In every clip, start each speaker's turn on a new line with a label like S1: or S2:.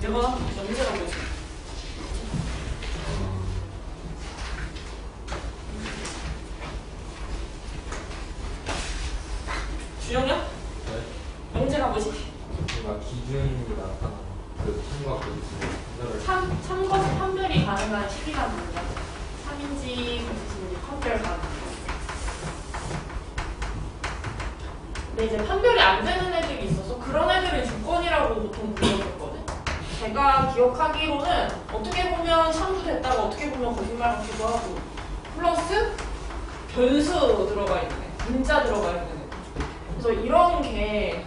S1: 대박 명제가 뭐지? 준영이야?
S2: 네?
S1: 명제가 뭐지?
S2: 뭔가 기준이 나타나는 그 참과 거짓을 판별을
S1: 참거짓 판별이 가능한 시기란 말이야. 3인지 거짓인지 판별 가능. 근데 이제 판별이 안 되는 애들이 있어서 그런 애들을 주권이라고 보통 불렀었거든. 제가 기억하기로는 어떻게 보면 참도 됐다가 어떻게 보면 거짓말 같기도 하고 플러스 변수 들어가 있는 애, 문자 들어가 있는 애. 그래서 이런 게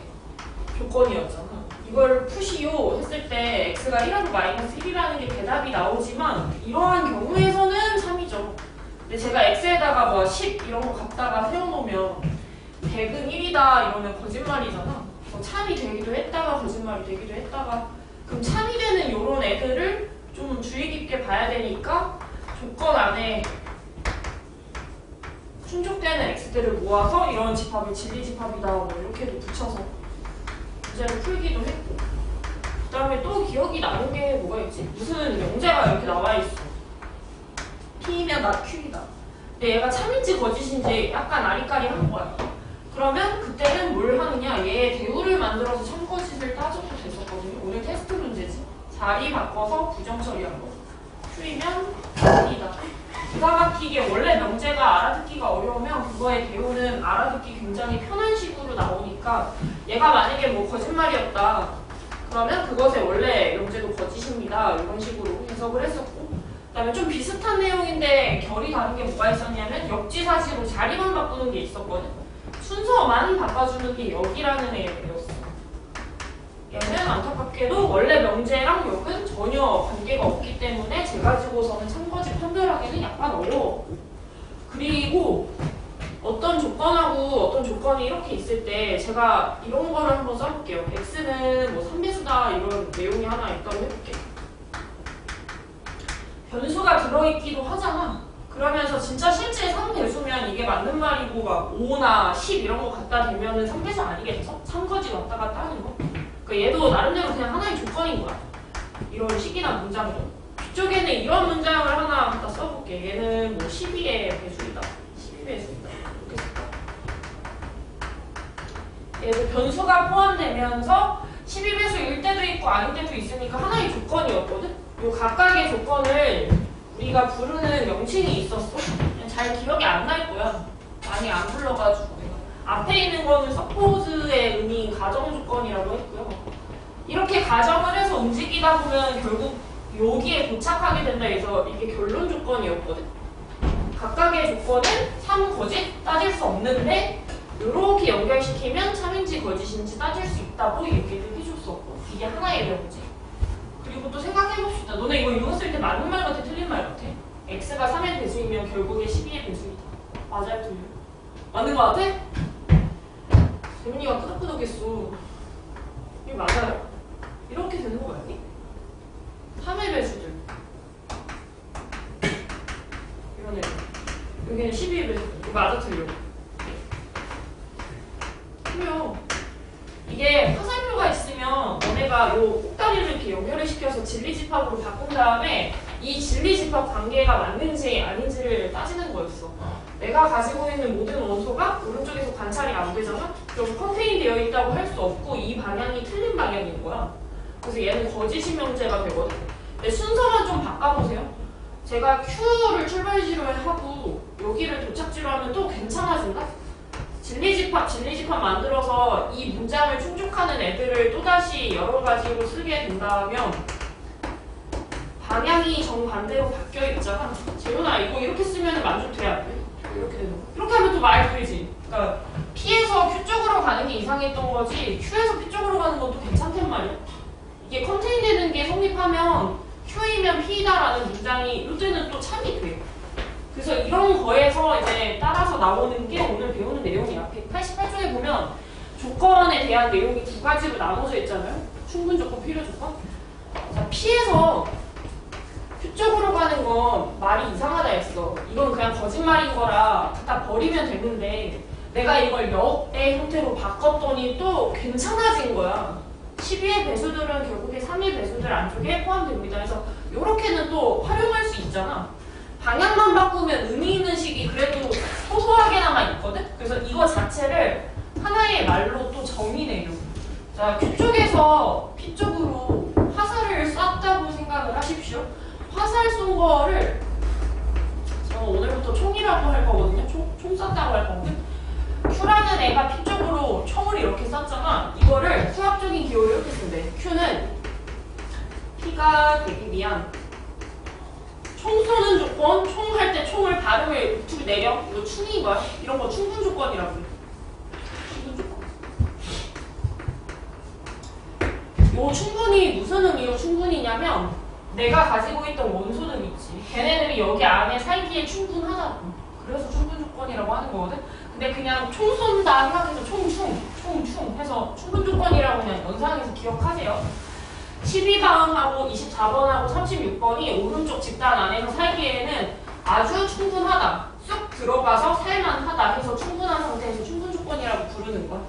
S1: 조건이었잖아. 이걸 푸시오 했을 때 x가 1하고 마이너스 1이라는 게 대답이 나오지만 이러한 경우에서는 참이죠. 근데 제가 x에다가 뭐 10 이런 거 갖다가 세워놓으면 100은 1이다 이러면 거짓말이잖아. 참이 되기도 했다가 거짓말이 되기도 했다가 그럼 참이 되는 이런 애들을 좀 주의 깊게 봐야 되니까 조건 안에 충족되는 x들을 모아서 이런 집합을 진리집합이다 뭐 이렇게도 붙여서 문제를 풀기도 했고 그 다음에 또 기억이 나는 게 뭐가 있지? 무슨 명제가 이렇게 나와 있어. P면 not Q이다. 근데 얘가 참인지 거짓인지 약간 아리까리한 거야. 그러면 그때는 뭘 하느냐? 얘의 대우를 만들어서 참거짓을 따져도 됐었거든요. 오늘 테스트 문제지. 자리 바꿔서 부정 처리한 거. Q이면 P이다. 기가 막히게 원래 명제가 알아듣기가 어려우면 그거의 대우는 알아듣기 굉장히 편한 식으로 나오니까 얘가 만약에 뭐 거짓말이었다 그러면 그것의 원래 명제도 거짓입니다 이런 식으로 해석을 했었고 그 다음에 좀 비슷한 내용인데 결이 다른 게 뭐가 있었냐면 역지사지로 자리만 바꾸는 게 있었거든. 순서만 바꿔주는 게 역이라는 애였어. 얘는 안타깝게도 원래 명제랑 역은 전혀 관계가 없기 때문에 제 가지고서는 참거짓 판별하기는 약간 어려워. 그리고 어떤 조건하고 어떤 조건이 이렇게 있을 때 제가 이런 거를 한번 써볼게요. x는 뭐 3배수다 이런 내용이 하나 있다고 해볼게. 변수가 들어있기도 하잖아. 그러면서 진짜 실제 3배수면 이게 맞는 말이고 막 5나 10 이런 거 갖다 대면은 3배수 아니겠죠? 참거짓 왔다 갔다 하는 거. 그러니까 얘도 나름대로 그냥 하나의 조건인 거야. 이런 식이나 문장도. 뒤쪽에는 이런 문장을 하나 갖다 써볼게. 얘는 뭐 12의 배수이다. 12배수이다. 이렇게 쓸까? 얘도 변수가 포함되면서 12배수일 때도 있고 아닐 때도 있으니까 하나의 조건이었거든? 요 각각의 조건을 우리가 부르는 명칭이 있었어. 그냥 잘 기억이 안 날 거야. 많이 안 불러가지고 내가. 앞에 있는 거는 suppose의 의미 가정 조건이라고 했고요. 이렇게 가정을 해서 움직이다 보면 결국 여기에 도착하게 된다 해서 이게 결론 조건이었거든. 각각의 조건은 참, 거짓 따질 수 없는데 이렇게 연결시키면 참인지 거짓인지 따질 수 있다고 얘기를 해줬었고 이게 하나의 명제. 그리고 또 생각해봅시다. 너네 이거 읽었을 때 맞는 말 같아? 틀린 말 같아? x가 3의 배수이면 결국에 12의 배수이다. 맞아요? 틀려요? 맞는 거 같아? 재민이가 끄덕끄덕했어. 이게 맞아요? 이렇게 되는 거 아니? 3의 배수들 이런 애들 여기는 12의 배수들 이거 맞아 틀려? 틀려. 이게 화살표가 있으면 너네가 요 꼭다리를 이렇게 연결을 시켜서 진리집합으로 바꾼 다음에 이 진리집합 관계가 맞는지 아닌지를 따지는 거였어. 내가 가지고 있는 모든 원소가 오른쪽에서 관찰이 안 되잖아? 그럼 컨테인 되어 있다고 할 수 없고 이 방향이 틀린 방향인 거야. 그래서 얘는 거짓인 명제가 되거든. 근데 순서만 좀 바꿔보세요. 제가 Q를 출발지로 하고 여기를 도착지로 하면 또 괜찮아진다? 진리집합 만들어서 이 문장을 충족하는 애들을 또다시 여러 가지로 쓰게 된다면 방향이 정반대로 바뀌어 있잖아. 재훈아 이거 이렇게 쓰면 만족돼 안 돼? 이렇게 되는 거. 이렇게 하면 또 말 풀리지. 그러니까 P에서 Q 쪽으로 가는 게 이상했던 거지 Q에서 P 쪽으로 가는 것도 괜찮단 말이야. 이게 컨테인 되는 게 성립하면 Q이면 P다라는 문장이 이때는 또 참이 돼. 그래서 이런 거에서 이제 따라서 나오는 게 오늘 배우는 내용이야. 188쪽에 보면 조건에 대한 내용이 두 가지로 나눠져 있잖아요. 충분 조건, 필요 조건. 자, P에서 Q 쪽으로 가는 건 말이 이상하다 했어. 이건 그냥 거짓말인 거라 갖다 버리면 되는데 내가 이걸 역의 형태로 바꿨더니 또 괜찮아진 거야. 12의 배수들은 결국에 3의 배수들 안쪽에 포함됩니다. 그래서 이렇게는 또 활용할 수 있잖아. 방향만 바꾸면 의미 있는 식이 그래도 소소하게나마 있거든? 그래서 이거 자체를 하나의 말로 또 정의내요. 자, Q 쪽에서 P 쪽으로 화살을 쐈다고 생각을 하십시오. 화살 쏜 거를 저는 오늘부터 총이라고 할 거거든요. 총 쐈다고 할 거거든. Q라는 애가 P 쪽으로 총을 이렇게 쐈잖아. 이거를 수학적인 기호를 이렇게 쓴대. Q는 P가 되기 위한 총 쏘는 조건, 총 할 때 총을 발음을 우측 내려. 이거 충인 거야. 이런 거 충분 조건이라고 해. 충분 조건. 요 충분이 무슨 의미로 충분이냐면 내가 가지고 있던 원소들 있지. 걔네들이 여기 안에 살기에 충분하다고. 그래서 충분 조건이라고 하는 거거든. 근데 그냥 총 쏜다 생각해서 총충 해서 충분 조건이라고 그냥 연상해서 기억하세요. 12번하고 24번하고 36번이 오른쪽 집단 안에서 살기에는 아주 충분하다. 쑥 들어가서 살만하다 해서 충분한 상태에서 충분 조건이라고 부르는 거야.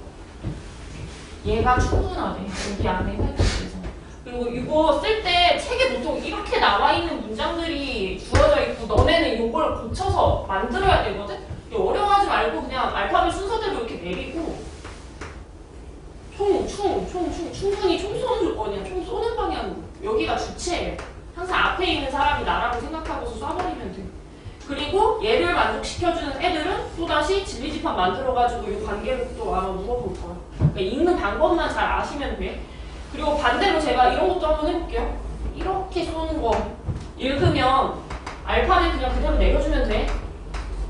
S1: 얘가 충분하대. 여기 안에 살기 위해서. 그리고 이거 쓸 때 책에 보통 이렇게 나와 있는 문장들이 주어져 있고 너네는 이걸 고쳐서 만들어야 되거든? 어려워하지 말고 그냥 알파벳 순서대로 이렇게 내리고 충분히 총 쏘는 조건이야. 총 쏘는 방향. 여기가 주체예요. 항상 앞에 있는 사람이 나라고 생각하고서 쏴버리면 돼. 그리고 얘를 만족시켜주는 애들은 또다시 진리집합 만들어가지고 이 관계를 또 아마 물어볼 거야. 그러니까 읽는 방법만 잘 아시면 돼. 그리고 반대로 제가 이런 것도 한번 해볼게요. 이렇게 쏘는 거 읽으면 알파벳 그냥 그대로 내려주면 돼.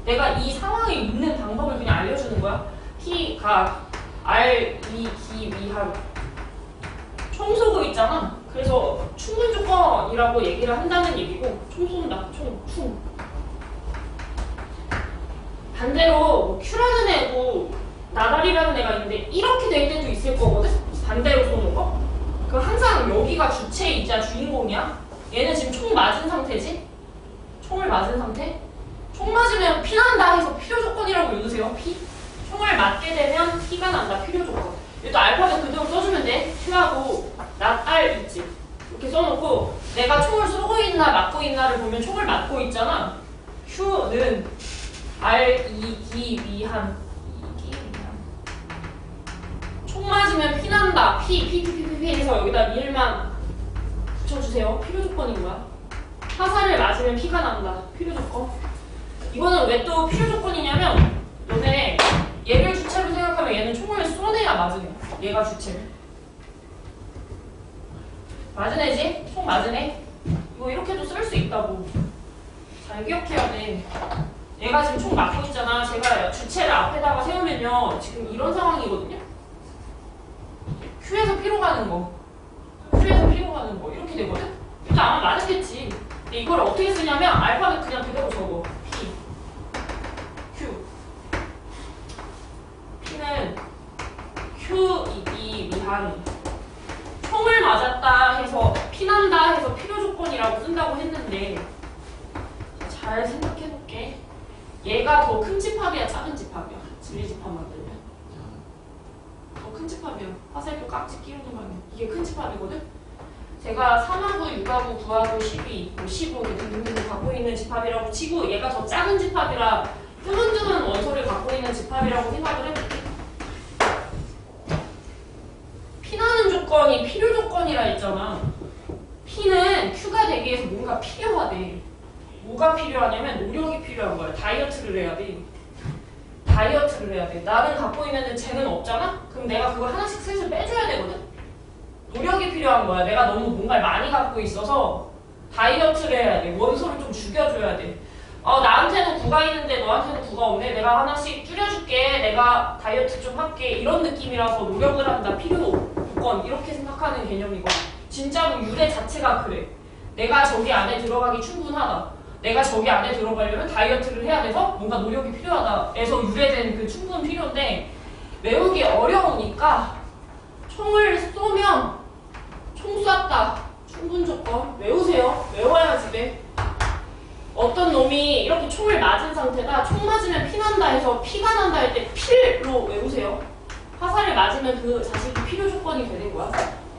S1: 내가 이 상황에 있는 방법을 그냥 알려주는 거야. T가 R, 위, 기, 위하로 총 쏘고 있잖아. 그래서 충분 조건이라고 얘기를 한다는 얘기고 총 쏜다. 총. 반대로 뭐 Q라는 애고 나달이라는 애가 있는데 이렇게 될 때도 있을 거거든? 반대로 쏘는 거? 그 항상 여기가 주체이자 주인공이야. 얘는 지금 총 맞은 상태지? 총을 맞은 상태? 총 맞으면 피 난다 해서 필요 조건이라고 읽으세요. 피? 총을 맞게 되면 피가 난다. 필요 조건. 또 알파벳 그대로 써주면 돼. Q하고 not R 있지. 이렇게 써놓고 내가 총을 쏘고 있나 맞고 있나를 보면 총을 맞고 있잖아. Q는 R, 기, 위한 총 맞으면 피 난다. 피 해서 여기다 밀만 붙여주세요. 필요 조건인 거야. 화살을 맞으면 피가 난다. 필요 조건. 이거는 왜 또 필요 조건이냐면 너네 얘를 주체로 생각하면 얘는 총을 쏘내야 맞은 애. 얘가 주체를. 맞은 애지? 총 맞은 애? 이거 이렇게도 쓸 수 있다고. 잘 기억해야 돼. 얘가 지금 총 맞고 있잖아. 제가 주체를 앞에다가 세우면요. 지금 이런 상황이거든요. Q에서 P로 가는 거. Q에서 P로 가는 거. 이렇게 되거든? 근데 아마 맞았겠지. 근데 이걸 어떻게 쓰냐면 알파벳 그냥 그대로 적어. P. Q. P는 Q이기 위한 총을 맞았다 해서 피난다 해서 필요 조건이라고 쓴다고 했는데 잘 생각해볼게. 얘가 더 큰 집합이야 작은 집합이야? 진리집합 만들면 더 큰 집합이야. 화살표 깍지 끼우는 방향. 이게 큰 집합이거든? 제가 3하고 6하고 9하고 12, 15 등등 갖고 있는 집합이라고 치고 얘가 더 작은 집합이라 뜨문뜨문 원소를 갖고 있는 집합이라고 생각을 해볼게. 피나는 조건이 필요 조건이라 했잖아. P는 Q가 되기 위해서 뭔가 필요하대. 뭐가 필요하냐면 노력이 필요한 거야. 다이어트를 해야 돼. 다이어트를 해야 돼. 나는 갖고 있는데 쟤는 없잖아? 그럼 내가 그걸 하나씩 슬슬 빼줘야 되거든? 노력이 필요한 거야. 내가 너무 뭔가를 많이 갖고 있어서 다이어트를 해야 돼. 원소를 좀 죽여줘야 돼. 나한테는 9가 있는데 너한테는 9가 없네. 내가 하나씩 줄여줄게. 내가 다이어트 좀 할게. 이런 느낌이라서 노력을 한다. 필요 조건. 이렇게 생각하는 개념이거든. 진짜로 유래 자체가 그래. 내가 저기 안에 들어가기 충분하다. 내가 저기 안에 들어가려면 다이어트를 해야 돼서 뭔가 노력이 필요하다. 에서 유래된 그 충분 필요인데 외우기 어려우니까 총을 쏘면 총 쐈다. 충분 조건. 외우세요. 외워야지 돼. 어떤 놈이 이렇게 총을 맞은 상태다. 총 맞으면 피 난다 해서 피가 난다 할 때 필로 외우세요. 화살을 맞으면 그 자식이 필요 조건이 되는 거야.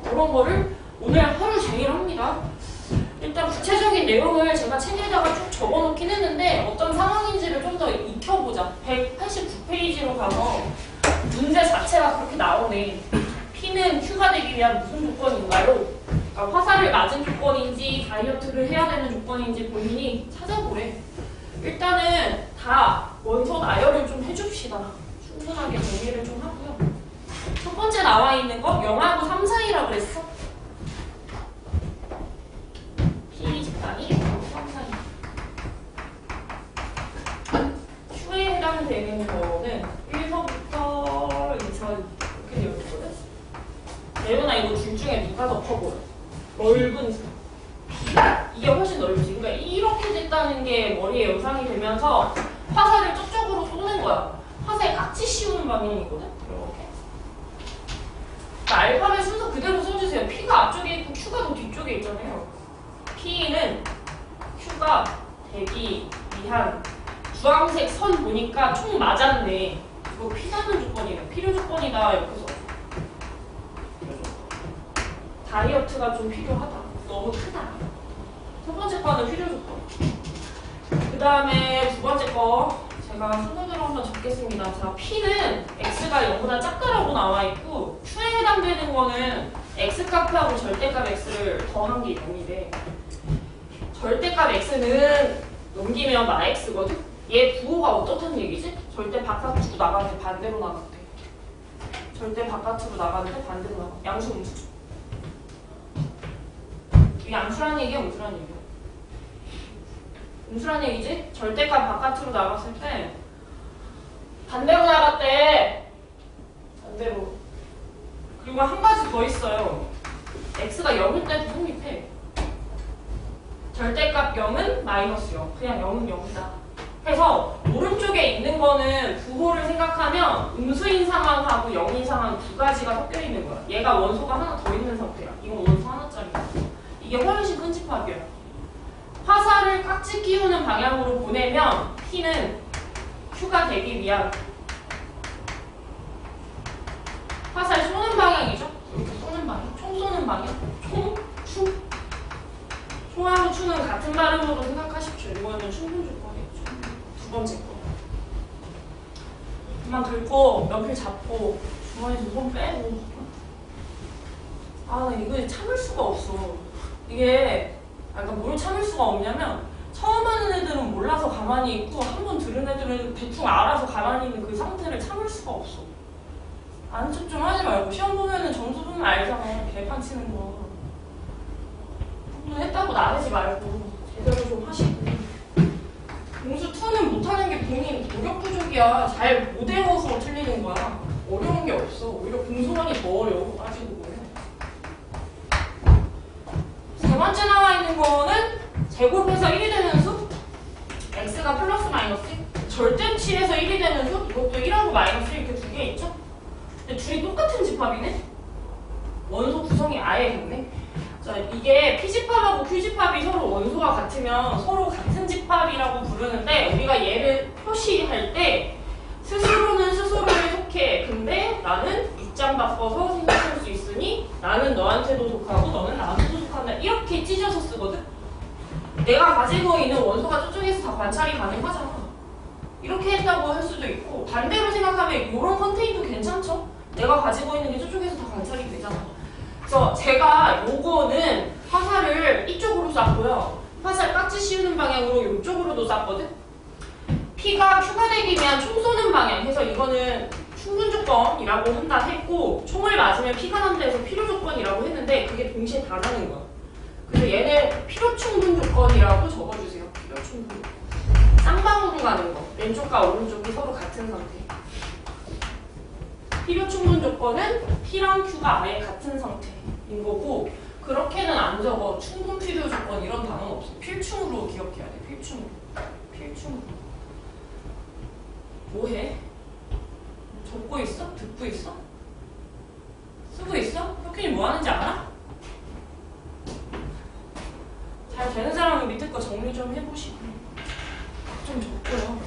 S1: 그런 거를 오늘 하루 종일 합니다. 일단 구체적인 내용을 제가 책에다가 쭉 적어놓긴 했는데 어떤 상황인지를 좀 더 익혀보자. 189페이지로 가서 문제 자체가 그렇게 나오네. P는 Q가 되기 위한 무슨 조건인가요? 그러니까 화살을 맞은 조건인지 다이어트를 해야 되는 조건인지 본인이 찾아보래. 일단은 다 원소 나열을 좀 해줍시다. 충분하게 정리를 좀 하고요. 첫 번째 나와 있는 거 0하고 3 사이라고 그랬어. P 집단이 0하고 3 사이. Q에 해당되는 거는 1서부터 2서 이렇게 되어 있거든. 예은아 이거 둘 중에 누가 더 커 보여? 넓은 사. 이게 훨씬 넓지. 그러니까 이렇게 됐다는 게 머리에 연상이 되면서 화살을 저쪽으로 쏘는 거야. 화살 깍지 씌우는 방향이거든. 이렇게. 그러니까 알파벳 순서 그대로 써주세요. P가 앞쪽에 있고 Q가 더 뒤쪽에 있잖아요. P는 Q가 되기 위한 주황색 선 보니까 총 맞았네. 이거 P라는 조건이에요. 필요 조건이다. 이렇게 써. 다이어트가 좀 필요하다. 너무 크다. 첫 번째 거는 필요 조건. 그 다음에 두 번째 거 제가 순서대로 한번 적겠습니다. 자, P는 X가 0보다 작다라고 나와 있고 Q에 해당되는 거는 X값하고 절대값 X를 더한 게 0이래. 절대값 X는 넘기면 마X거든? 얘 부호가 어떻다는 얘기지? 절대 바깥으로 나가는데 반대로 나갔대. 절대 바깥으로 나가는데 반대로 나가. 양수 음수. 이게 양수라는 얘기야, 음수라는 얘기야? 음수라는 얘기지? 절대값 바깥으로 나갔을 때 반대로 나갔대. 반대로. 그리고 한 가지 더 있어요. X가 0일 때도 성립해. 절대값 0은 마이너스 0. 그냥 0은 0이다. 그래서 오른쪽에 있는 거는 부호를 생각하면 음수인 상황하고 0인 상황 두 가지가 섞여 있는 거야. 얘가 원소가 하나 더 있는 상태야. 이건 원소 하나짜리야. 이게 훨씬 큰 집합이야. 화살을 깍지 끼우는 방향으로 보내면 P는 Q가 되기 위한 화살 쏘는 방향이죠. 이렇게 쏘는 방향, 총 쏘는 방향, 총, 추. 총하고 추는 같은 발음으로 생각하십시오. 이거는 충분 조건이에요. 두 번째 거. 그만 긁고 연필 잡고 주머니에서 손 빼고. 아, 나 이거 참을 수가 없어. 이게 약간 뭘 참을 수가 없냐면 처음 하는 애들은 몰라서 가만히 있고 한 번 들은 애들은 대충 알아서 가만히 있는 그 상태를 참을 수가 없어. 아는 척 좀 하지 말고 시험 보면은 점수 보면 알잖아. 개판 치는 거. 했다고 나대지 말고 제대로 좀 하시고. 공수 2는 못하는 게 본인 노력 부족이야. 잘 못 외워서 틀리는 거야. 어려운 게 없어. 오히려 공소문이 더 어려워. 따지고 보면. 세 번째 나와 있는 거는 제곱해서 1이 되는 수. x가 플러스 마이너스 절대치에서 1이 되는 수. 이것도 1하고 마이너스 이렇게 두 개 있죠? 근데 둘이 똑같은 집합이네? 원소 구성이 아예 같네? 자, 이게 P집합하고 Q집합이 서로 원소가 같으면 서로 같은 집합이라고 부르는데 우리가 얘를 표시할 때 스스로는 스스로에 속해. 근데 나는 입장 바꿔서 생각할 수 있으니 나는 너한테도 속하고 너는 나한테도 속한다. 이렇게 찢어서 쓰거든? 내가 가지고 있는 원소가 저쪽에서 다 관찰이 가능하잖아. 이렇게 했다고 할 수도 있고 반대로 생각하면 이런 컨테이너도 괜찮죠? 내가 가지고 있는 게 저쪽에서 다 관찰이 되잖아. 그래서 제가 요거는 화살을 이쪽으로 쐈고요. 화살 깍지 씌우는 방향으로 이쪽으로도 쐈거든? P가 Q가 되기 위한 총 쏘는 방향 해서 이거는 충분 조건이라고 한다 했고 총을 맞으면 P가 난다 해서 필요 조건이라고 했는데 그게 동시에 다르는 거야. 그래서 얘는 필요 충분 조건이라고 적어주세요. 필요 충분. 쌍방으로 가는 거. 왼쪽과 오른쪽이 서로 같은 상태. 필요 충분 조건은 P랑 Q가 아예 같은 상태인 거고 그렇게는 안 적어. 충분 필요 조건 이런 단어는 없어. 필충으로 기억해야 돼. 필충으로. 필충으로. 뭐해? 적고 있어? 듣고 있어? 쓰고 있어? 혁균이 뭐 하는지 알아? 잘 되는 사람은 밑에 거 정리 좀 해보시고 좀 적고요.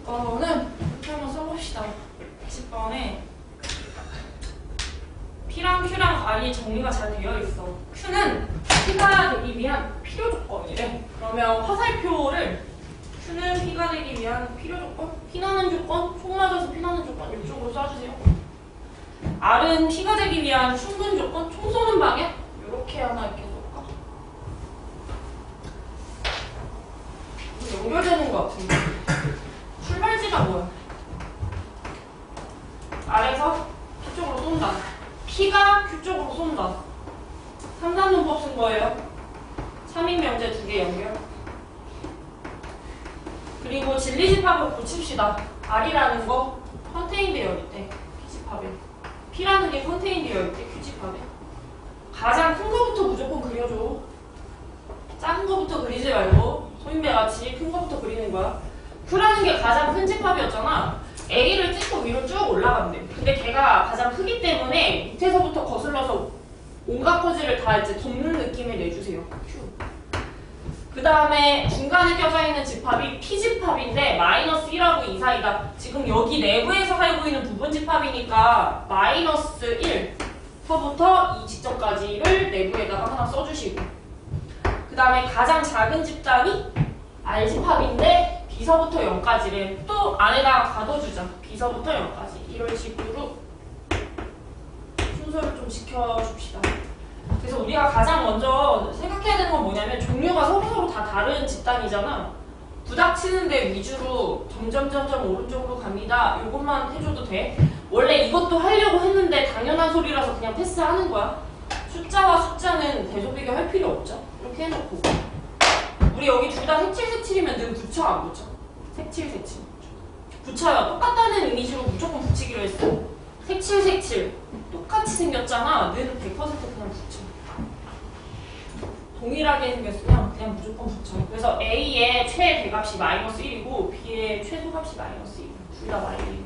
S1: 10번은 이렇게 한번 써봅시다. 10번에 P랑 Q랑 R이 정리가 잘 되어 있어. Q는 P가 되기 위한 필요 조건이래. 그러면 화살표를 Q는 P가 되기 위한 필요 조건, 피나는 조건, 총 맞아서 피나는 조건 이쪽으로 쏴주세요. R은 P가 되기 위한 충분 조건, 총 쏘는 방향 이렇게 하나 이렇게 놓을까? 연결되는 것 같은데. 출발지가 뭐야? R에서 P 쪽으로 쏜다. P가 Q 쪽으로 쏜다. 3단 논법 쓴 거예요. 3인 명제 2개 연결. 그리고 진리집합을 고칩시다. R이라는 거 컨테인 되어 있대. P집합에. P라는 게 컨테인 되어 있대. Q집합에. 가장 큰 거부터 무조건 그려줘. 작은 거부터 그리지 말고 소인배 같이 큰 거부터 그리는 거야. Q라는 게 가장 큰 집합이었잖아. A를 찍고 위로 쭉 올라간대. 근데 걔가 가장 크기 때문에 밑에서부터 거슬러서 온갖 퍼즐을 다 이제 덮는 느낌을 내주세요. Q. 그 다음에 중간에 껴져 있는 집합이 P집합인데 마이너스 1하고 2 사이다. 지금 여기 내부에서 살고 있는 부분 집합이니까 마이너스 1서부터 이 지점까지를 내부에다가 하나 써주시고, 그 다음에 가장 작은 집단이 R집합인데 B서부터 0까지를 또 안에다가 가둬주자. B서부터 0까지 이런 식으로 순서를 좀 지켜줍시다. 그래서 우리가 가장 먼저 생각해야 되는 건 뭐냐면 종류가 서로서로 다 다른 집단이잖아. 부닥치는 데 위주로 점점 오른쪽으로 갑니다. 이것만 해줘도 돼. 원래 이것도 하려고 했는데 당연한 소리라서 그냥 패스하는 거야. 숫자와 숫자는 대조비교 할 필요 없죠. 이렇게 해놓고 우리 여기 둘 다 색칠이면 늘 붙여 안 붙여? 색칠 붙여요. 똑같다는 이미지로 무조건 붙이기로 했어. 색칠 똑같이 생겼잖아. 늘 100% 그냥 붙여. 동일하게 생겼으면 그냥 무조건 붙여. 그래서 A의 최대값이 마이너스 1이고 B의 최소값이 마이너스 1. 둘 다 마이너스 1.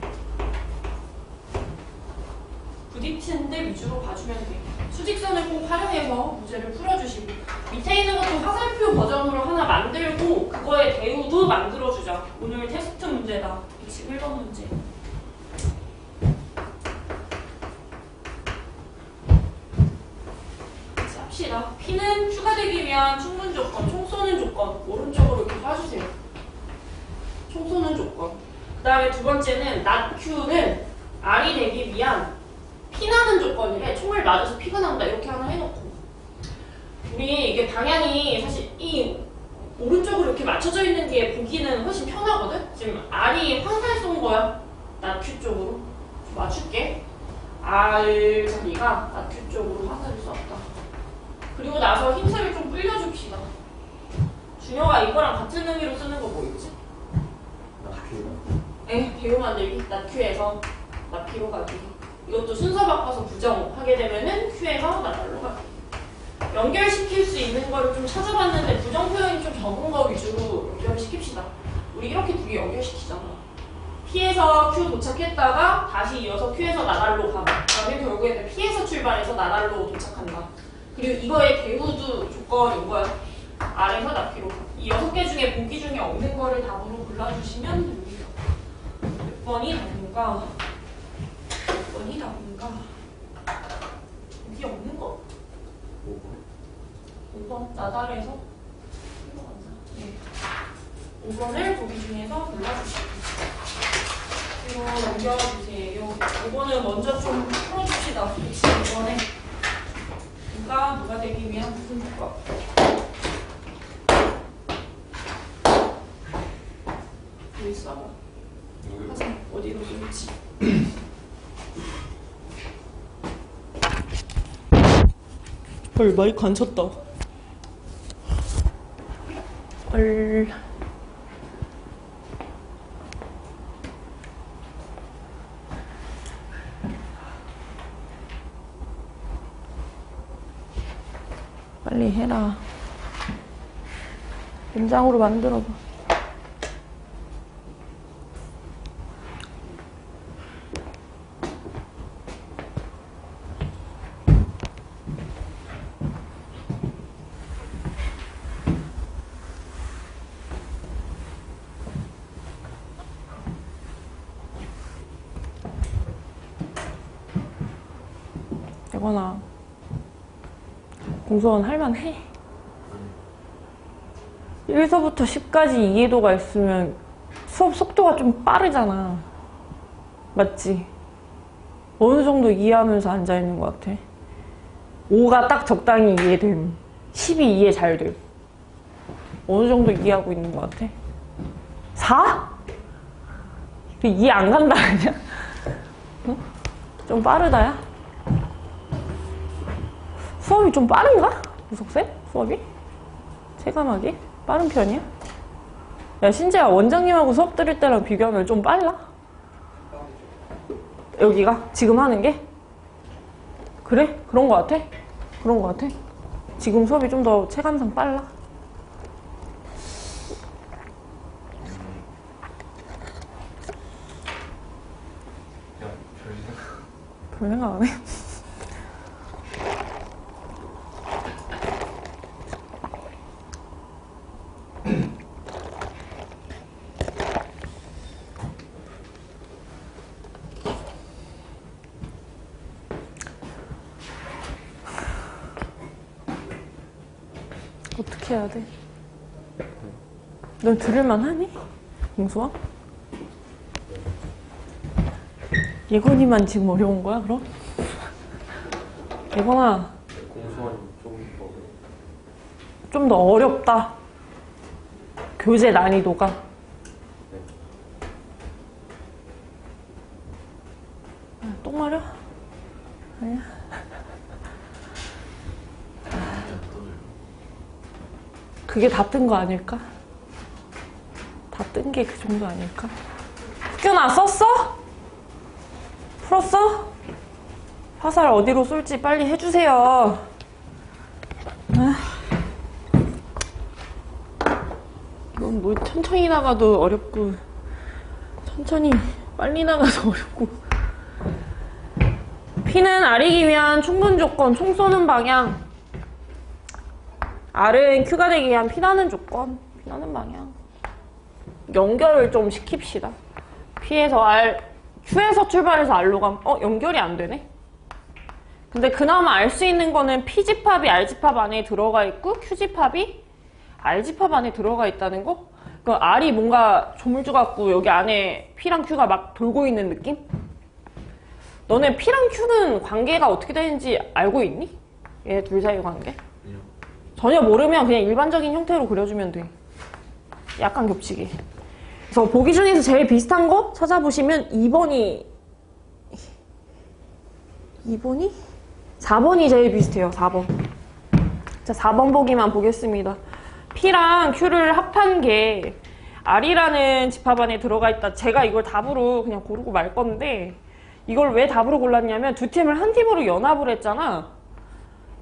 S1: 부딪히는데 위주로 봐주면 돼. 수직선을 꼭 활용해서 문제를 풀어주시고, 밑에 있는 것도 화살표 버전으로 하나 만들고 그거의 대우도 만들어주자. 오늘 테스트 문제다. 21번 문제. 합시다. P는 Q가 되기 위한 충분 조건, 총 쏘는 조건 오른쪽으로 이렇게 쏴주세요. 총 쏘는 조건. 그 다음에 두 번째는 not Q는 R이 되기 위한 P나는 조건이래. 총을 맞아서 P가 나온다. 이렇게 하나 해놓고, 우리 이게 방향이 사실 이 오른쪽으로 이렇게 맞춰져 있는 게 보기는 훨씬 편하거든? 지금 R이 황살 쏜 거야. not Q 쪽으로. 맞출게. R 자리가 not Q 쪽으로 황살을 쐈다. 그리고 나서 힘세를 좀 불려줍시다. 준혁아 이거랑 같은 의미로 쓰는 거 뭐 있지? 에, 배우 만들기. not Q에서 not P로 가기. 이것도 순서 바꿔서 부정하게 되면은 Q에서 나달로 가기. 연결시킬 수 있는 거를 좀 찾아봤는데 부정 표현이 좀 적은 거 위주로 연결을 시킵시다. 우리 이렇게 두 개 연결시키잖아. P에서 Q 도착했다가 다시 이어서 Q에서 나달로 가봐. 그러면 결국에는 P에서 출발해서 나달로 도착한다. 그리고 이거의 배우도 조건인 거야. R에서 나피로. 이 6개 중에 보기 중에 없는 거를 답으로 골라주시면 됩니다. 몇 번이 답인가? 몇 번이 답인가? 여기 없는 거? 5번. 나달에서? 네. 5번을 보기 중에서 골라주시면 이거 넘겨주세요. 5번은 먼저 좀 풀어줍시다. 112번에. 누가 되기 위한 무슨 조건? 여기 써봐. 하세요. 어디로 쓸지. 헐, 마이크 안 쳤다. 헐. 빨리 해라. 문장으로 만들어봐.
S3: 되거나 공소원 할만해? 1서부터 10까지 이해도가 있으면 수업 속도가 좀 빠르잖아. 맞지? 어느 정도 이해하면서 앉아있는 것 같아? 5가 딱 적당히 이해됨. 10이 이해 잘 됨. 어느 정도 이해하고 있는 것 같아? 4? 이해 안 간다 그냥? 응? 좀 빠르다야? 수업이 좀 빠른가? 무석쌤? 수업이? 체감하기? 빠른 편이야? 야 신재야, 원장님하고 수업 들을 때랑 비교하면 좀 빨라? 여기가? 지금 하는 게? 그래? 그런 거 같아? 그런 거 같아? 지금 수업이 좀 더 체감상 빨라?
S2: 야, 별 생각.
S3: 별 생각 안 해? 어떻게 해야 돼? 넌 들을만 하니? 공수아? 예건이만 지금 어려운 거야, 그럼? 예건아,
S2: 공소원이 좀 더.
S3: 좀 더 어렵다. 교재 난이도가. 아, 똥 마려? 아니야. 그게 다 뜬 거 아닐까? 다 뜬 게 그 정도 아닐까? 흑연아, 썼어? 풀었어? 화살 어디로 쏠지 빨리 해주세요. 이건 뭐 천천히 나가도 어렵고 천천히 빨리 나가도 어렵고. P는 R이기 위한 충분 조건, 총 쏘는 방향. R은 Q가 되기 위한 피나는 조건, 피나는 방향. 연결을 좀 시킵시다. P에서 R, Q에서 출발해서 R로 가면 연결이 안 되네? 근데 그나마 알 수 있는 거는 P집합이 R집합 안에 들어가 있고 Q집합이 R집합 안에 들어가 있다는 거? 그 R이 뭔가 조물주 같고 여기 안에 P랑 Q가 막 돌고 있는 느낌? 너네 P랑 Q는 관계가 어떻게 되는지 알고 있니? 얘 둘 사이 관계? 전혀 모르면 그냥 일반적인 형태로 그려주면 돼. 약간 겹치게. 그래서 보기 중에서 제일 비슷한 거 찾아보시면 2번이 4번이 제일 비슷해요. 4번. 자, 4번 보기만 보겠습니다. P랑 Q를 합한 게 R이라는 집합 안에 들어가 있다. 제가 이걸 답으로 그냥 고르고 말 건데 이걸 왜 답으로 골랐냐면 두 팀을 한 팀으로 연합을 했잖아.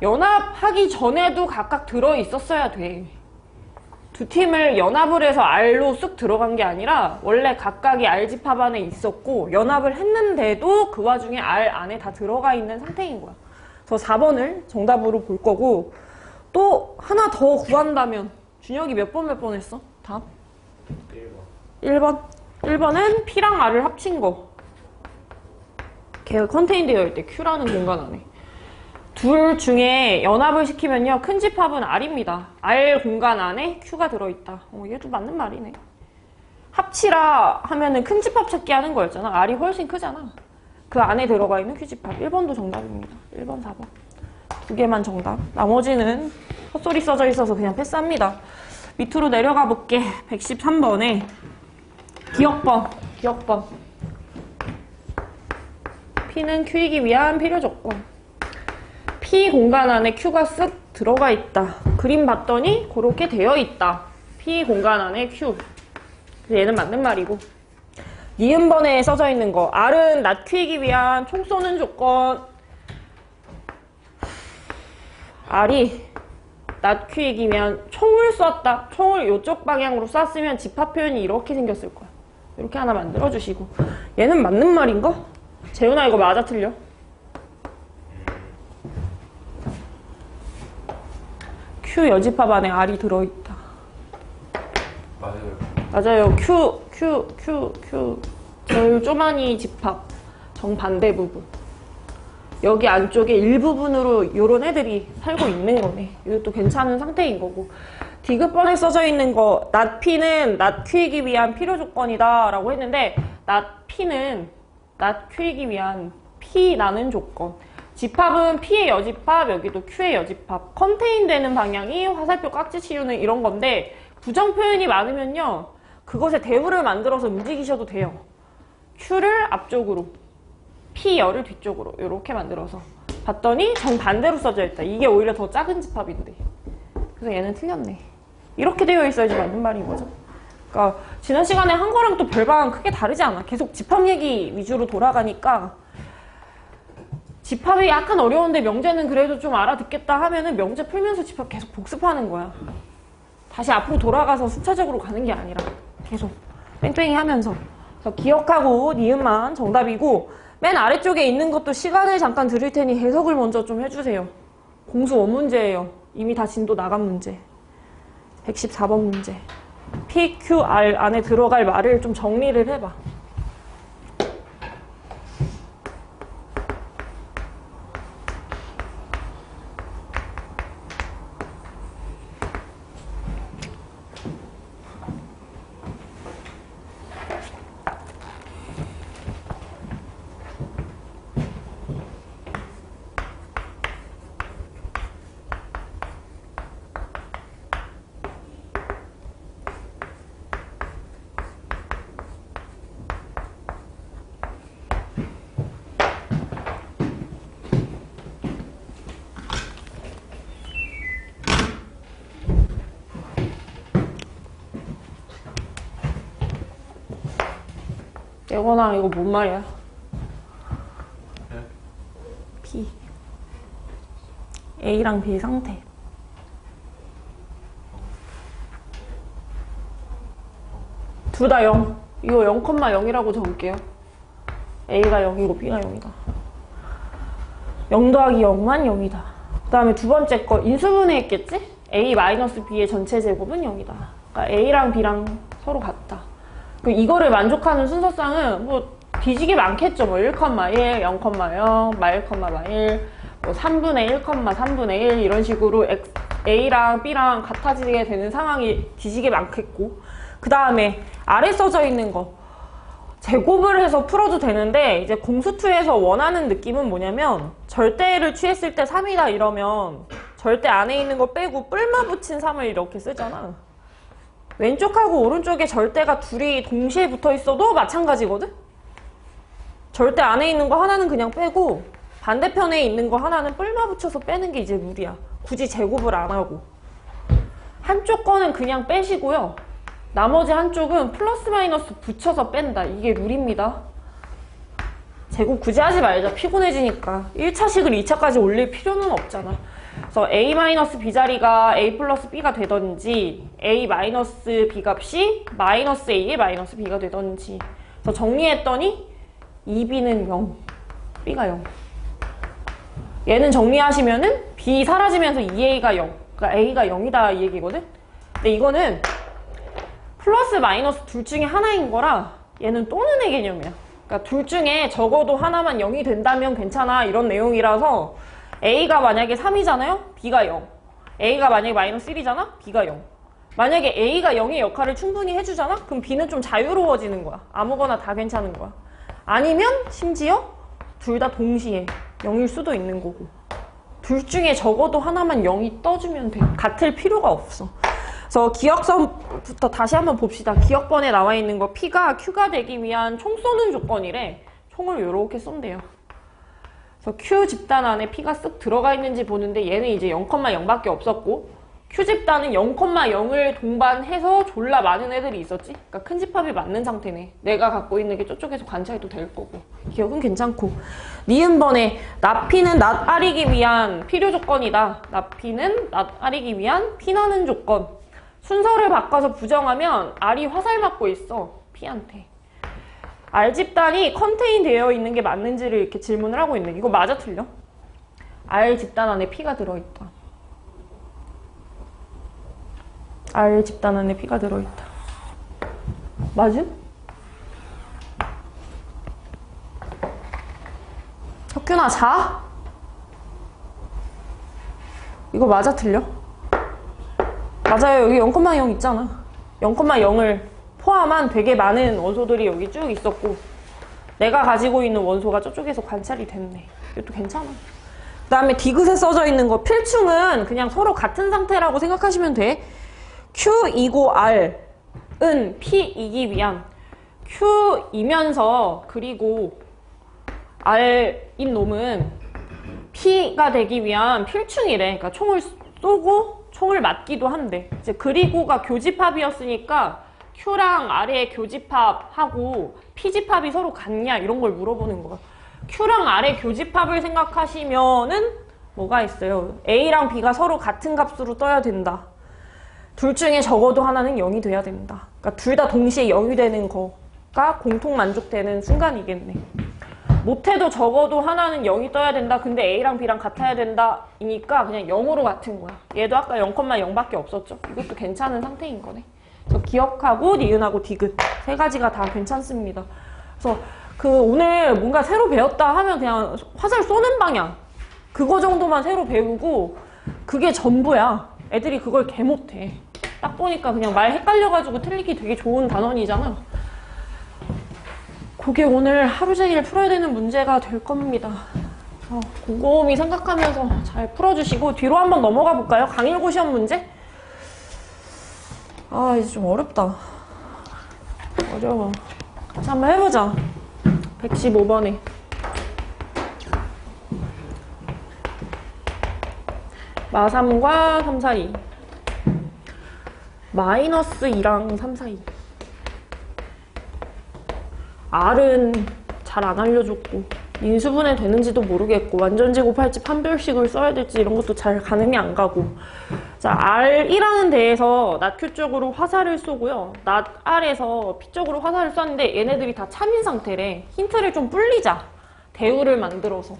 S3: 연합하기 전에도 각각 들어있었어야 돼. 두 팀을 연합을 해서 R로 쑥 들어간 게 아니라 원래 각각이 R집합 안에 있었고 연합을 했는데도 그 와중에 R 안에 다 들어가 있는 상태인 거야. 그래서 4번을 정답으로 볼 거고 또 하나 더 구한다면 준혁이 몇 번 했어? 답? 1번. 1번은 P랑 R을 합친 거. 걔가 컨테인 되어 있대. Q라는 공간 안에. 둘 중에 연합을 시키면요. 큰 집합은 R입니다. R 공간 안에 Q가 들어있다. 얘도 맞는 말이네. 합치라 하면은 큰 집합 찾기 하는 거였잖아. R이 훨씬 크잖아. 그 안에 들어가 있는 Q집합. 1번도 정답입니다. 1번, 4번. 두 개만 정답. 나머지는 헛소리 써져 있어서 그냥 패스합니다. 밑으로 내려가 볼게. 113번에 기억번. P는 Q이기 위한 필요 조건. P 공간 안에 Q가 쓱 들어가 있다. 그림 봤더니 그렇게 되어 있다. P 공간 안에 Q. 그래서 얘는 맞는 말이고. 니은번에 써져 있는 거. R은 not Q이기 위한 총 쏘는 조건. R이 not Q이기 위한 총을 쐈다. 총을 이쪽 방향으로 쐈으면 집합 표현이 이렇게 생겼을 거야. 이렇게 하나 만들어주시고. 얘는 맞는 말인가? 재훈아 이거 맞아 틀려? Q 여집합 안에 R이 들어있다. 맞아요. Q. 제일 쪼만이 집합. 정반대 부분. 여기 안쪽에 일부분으로 요런 애들이 살고 있는 거네. 이것도 괜찮은 상태인 거고. 디귿번에 써져 있는 거 not P는 not Q이기 위한 필요 조건이다 라고 했는데 not P는 not Q이기 위한 P라는 조건. 집합은 P의 여집합, 여기도 Q의 여집합. 컨테인 되는 방향이 화살표 깍지 치우는 이런 건데 부정 표현이 많으면요. 그것에 대우를 만들어서 움직이셔도 돼요. Q를 앞쪽으로, P열을 뒤쪽으로 이렇게 만들어서 봤더니 정반대로 써져 있다. 이게 오히려 더 작은 집합인데. 그래서 얘는 틀렸네. 이렇게 되어 있어야지 맞는 말인 거죠. 그러니까 지난 시간에 한 거랑 또 별반 크게 다르지 않아. 계속 집합 얘기 위주로 돌아가니까 집합이 약간 어려운데 명제는 그래도 좀 알아듣겠다 하면은 명제 풀면서 집합 계속 복습하는 거야. 다시 앞으로 돌아가서 순차적으로 가는 게 아니라 계속 뺑뺑이 하면서. 그래서 기억하고 니은만 정답이고 맨 아래쪽에 있는 것도 시간을 잠깐 드릴 테니 해석을 먼저 좀 해주세요. 공수 원문제예요. 이미 다 진도 나간 문제. 114번 문제. P, Q, R 안에 들어갈 말을 좀 정리를 해봐. 예건아 이거 뭔 말이야?
S2: 네?
S3: P A랑 B 상태. 둘 다 0. 이거 0,0이라고 적을게요. A가 0이고 B가 0이다. 0 더하기 0만 0이다. 그 다음에 두 번째 거 인수분해 했겠지? A-B의 전체 제곱은 0이다. 그러니까 A랑 B랑 서로 같다. 이거를 만족하는 순서상은 뭐 뒤지게 많겠죠. 뭐 1,1, 0,0, 마 1, 마 1, 뭐 3분의 1, 3분의 1 이런 식으로 A랑 B랑 같아지게 되는 상황이 뒤지게 많겠고 그 다음에 아래 써져 있는 거 제곱을 해서 풀어도 되는데 이제 공수2에서 원하는 느낌은 뭐냐면 절대를 취했을 때 3이다 이러면 절대 안에 있는 거 빼고 뿔마 붙인 3을 이렇게 쓰잖아. 왼쪽하고 오른쪽에 절대가 둘이 동시에 붙어 있어도 마찬가지거든? 절대 안에 있는 거 하나는 그냥 빼고 반대편에 있는 거 하나는 뿔마 붙여서 빼는 게 이제 룰이야. 굳이 제곱을 안 하고. 한쪽 거는 그냥 빼시고요. 나머지 한쪽은 플러스 마이너스 붙여서 뺀다. 이게 룰입니다. 제곱 굳이 하지 말자. 피곤해지니까. 1차식을 2차까지 올릴 필요는 없잖아. 그래서 A-B 자리가 A 플러스 B가 되던지 A-B 값이 마이너스 A의 마이너스 B가 되던지 그래서 정리했더니 2B는 0, B가 0 얘는 정리하시면은 B 사라지면서 2A가 0 그러니까 A가 0이다 이 얘기거든. 근데 이거는 플러스 마이너스 둘 중에 하나인 거라 얘는 또는의 개념이야. 그러니까 둘 중에 적어도 하나만 0이 된다면 괜찮아 이런 내용이라서 A가 만약에 3이잖아요? B가 0. A가 만약에 마이너스 1이잖아? B가 0. 만약에 A가 0의 역할을 충분히 해주잖아? 그럼 B는 좀 자유로워지는 거야. 아무거나 다 괜찮은 거야. 아니면 심지어 둘 다 동시에 0일 수도 있는 거고. 둘 중에 적어도 하나만 0이 떠주면 돼. 같을 필요가 없어. 그래서 기억선부터 다시 한번 봅시다. 기억번에 나와 있는 거 P가 Q가 되기 위한 총 쏘는 조건이래. 총을 이렇게 쏜대요. 그래서 Q 집단 안에 P가 쓱 들어가 있는지 보는데 얘는 이제 0,0밖에 없었고 Q 집단은 0,0을 동반해서 졸라 많은 애들이 있었지. 그러니까 큰 집합이 맞는 상태네. 내가 갖고 있는 게 저쪽에서 관찰도 될 거고. 기억은 괜찮고. 니은번에 나P는 not R이기 위한 필요 조건이다. 나P는 not R이기 위한 P나는 조건. 순서를 바꿔서 부정하면 R이 화살 맞고 있어. P한테. R 집단이 컨테인 되어 있는 게 맞는지를 이렇게 질문을 하고 있네. 이거 맞아 틀려? R 집단 안에 P가 들어있다. R 집단 안에 P가 들어있다. 맞음? 혁균아 자? 이거 맞아 틀려? 맞아요. 여기 0,0 있잖아. 0,0을 포함한 되게 많은 원소들이 여기 쭉 있었고 내가 가지고 있는 원소가 저쪽에서 관찰이 됐네. 이것도 괜찮아. 그 다음에 디귿에 써져 있는 거 필충은 그냥 서로 같은 상태라고 생각하시면 돼. Q이고 R은 P이기 위한 Q이면서 그리고 R인 놈은 P가 되기 위한 필충이래. 그러니까 총을 쏘고 총을 맞기도 한대. 이제 그리고가 교집합이었으니까 Q랑 R의 교집합하고 P집합이 서로 같냐 이런 걸 물어보는 거야. Q랑 R의 교집합을 생각하시면은 뭐가 있어요? A랑 B가 서로 같은 값으로 떠야 된다. 둘 중에 적어도 하나는 0이 돼야 된다. 그러니까 둘 다 동시에 0이 되는 거가 공통 만족되는 순간이겠네. 못해도 적어도 하나는 0이 떠야 된다. 근데 A랑 B랑 같아야 된다. 이니까 그냥 0으로 같은 거야. 얘도 아까 0,0밖에 없었죠. 이것도 괜찮은 상태인 거네. 그래서 기억하고 니은하고 디귿 세 가지가 다 괜찮습니다. 그래서 그 오늘 뭔가 새로 배웠다 하면 그냥 화살 쏘는 방향 그거 정도만 새로 배우고 그게 전부야. 애들이 그걸 개 못해. 딱 보니까 그냥 말 헷갈려가지고 틀리기 되게 좋은 단원이잖아. 그게 오늘 하루 종일 풀어야 되는 문제가 될 겁니다. 곰곰이 생각하면서 잘 풀어주시고 뒤로 한번 넘어가 볼까요? 강일고 시험 문제? 아 이제 좀 어렵다. 어려워. 자 한번 해보자. 115번에 마3과 3 사이 마이너스 2랑 3 사이 R은 잘 안 알려줬고 인수분해 되는지도 모르겠고 완전제곱 할지 판별식을 써야 될지 이런 것도 잘 가늠이 안 가고 자 R1라는 데에서 낫Q 쪽으로 화살을 쏘고요 낫 R에서 P 쪽으로 화살을 쐈는데 얘네들이 다 참인 상태래. 힌트를 좀 불리자. 대우를 만들어서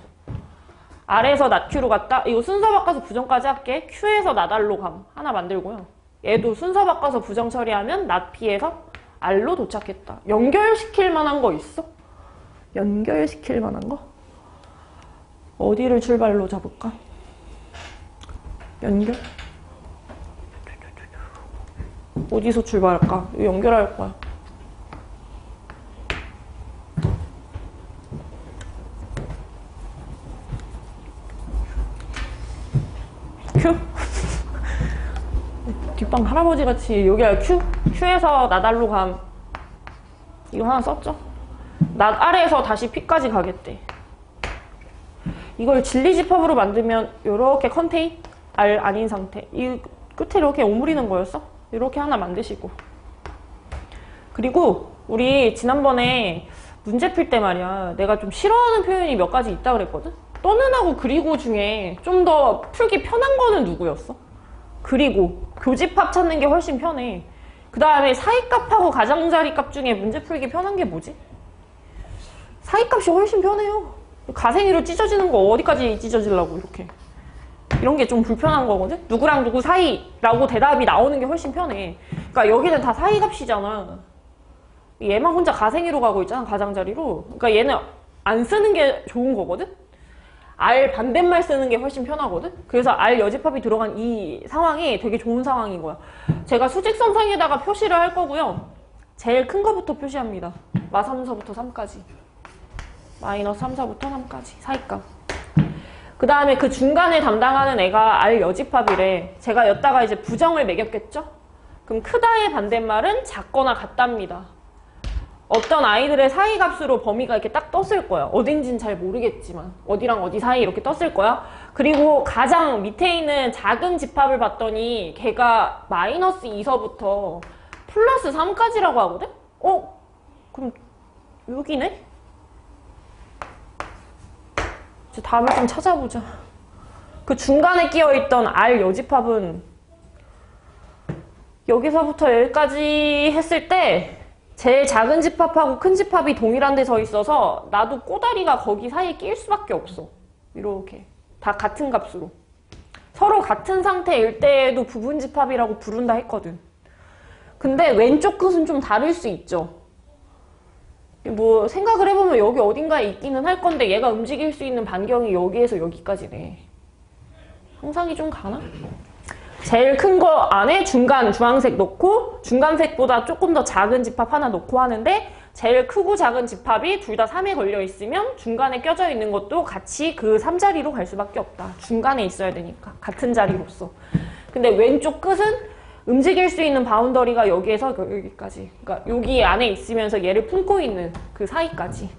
S3: R에서 낫Q로 갔다. 이거 순서 바꿔서 부정까지 할게. Q에서 낫R로 감 하나 만들고요. 얘도 순서 바꿔서 부정 처리하면 낫P에서 R로 도착했다. 연결시킬 만한 거 있어? 연결시킬 만한 거? 어디를 출발로 잡을까? 연결? 어디서 출발할까? 이거 연결할 거야. Q? 뒷방 할아버지 같이 여기가 Q? Q에서 나달로 감. 이거 하나 썼죠? 낫 아래에서 다시 P까지 가겠대. 이걸 진리집합으로 만들면 이렇게 컨테인 R 아닌 상태. 이 끝에 이렇게 오므리는 거였어? 이렇게 하나 만드시고. 그리고 우리 지난번에 문제 풀 때 말이야. 내가 좀 싫어하는 표현이 몇 가지 있다 그랬거든? 떠는하고 그리고 중에 좀 더 풀기 편한 거는 누구였어? 그리고 교집합 찾는 게 훨씬 편해. 그 다음에 사이값하고 가장자리값 중에 문제 풀기 편한 게 뭐지? 사이값이 훨씬 편해요. 가생이로 찢어지는 거 어디까지 찢어지려고 이렇게. 이런 게 좀 불편한 거거든? 누구랑 누구 사이라고 대답이 나오는 게 훨씬 편해. 그러니까 여기는 다 사이값이잖아. 얘만 혼자 가생이로 가고 있잖아, 가장자리로. 그러니까 얘는 안 쓰는 게 좋은 거거든? R 반대말 쓰는 게 훨씬 편하거든? 그래서 R 여집합이 들어간 이 상황이 되게 좋은 상황인 거야. 제가 수직선상에다가 표시를 할 거고요. 제일 큰 거부터 표시합니다. 마3서부터 3까지. 마이너스 3서부터 3까지. 사이값. 그 다음에 그 중간에 담당하는 애가 R 여집합이래. 제가 여기다가 이제 부정을 매겼겠죠? 그럼 크다의 반대말은 작거나 같답니다. 어떤 아이들의 사이 값으로 범위가 이렇게 딱 떴을 거야. 어딘지는 잘 모르겠지만 어디랑 어디 사이 이렇게 떴을 거야. 그리고 가장 밑에 있는 작은 집합을 봤더니 걔가 마이너스 2서부터 플러스 3까지라고 하거든? 그럼 여기네? 이제 답을 좀 찾아보자. 그 중간에 끼어있던 R 여집합은 여기서부터 여기까지 했을 때 제일 작은 집합하고 큰 집합이 동일한 데 서 있어서 나도 꼬다리가 거기 사이에 낄 수밖에 없어. 이렇게. 다 같은 값으로. 서로 같은 상태일 때에도 부분 집합이라고 부른다 했거든. 근데 왼쪽 끝은 좀 다를 수 있죠. 뭐 생각을 해보면 여기 어딘가에 있기는 할 건데 얘가 움직일 수 있는 반경이 여기에서 여기까지네. 상상이 좀 가나? 제일 큰 거 안에 중간 주황색 넣고 중간색보다 조금 더 작은 집합 하나 넣고 하는데 제일 크고 작은 집합이 둘 다 3에 걸려 있으면 중간에 껴져 있는 것도 같이 그 3자리로 갈 수밖에 없다. 중간에 있어야 되니까. 같은 자리로서. 근데 왼쪽 끝은 움직일 수 있는 바운더리가 여기에서 여기까지. 그러니까 여기 안에 있으면서 얘를 품고 있는 그 사이까지.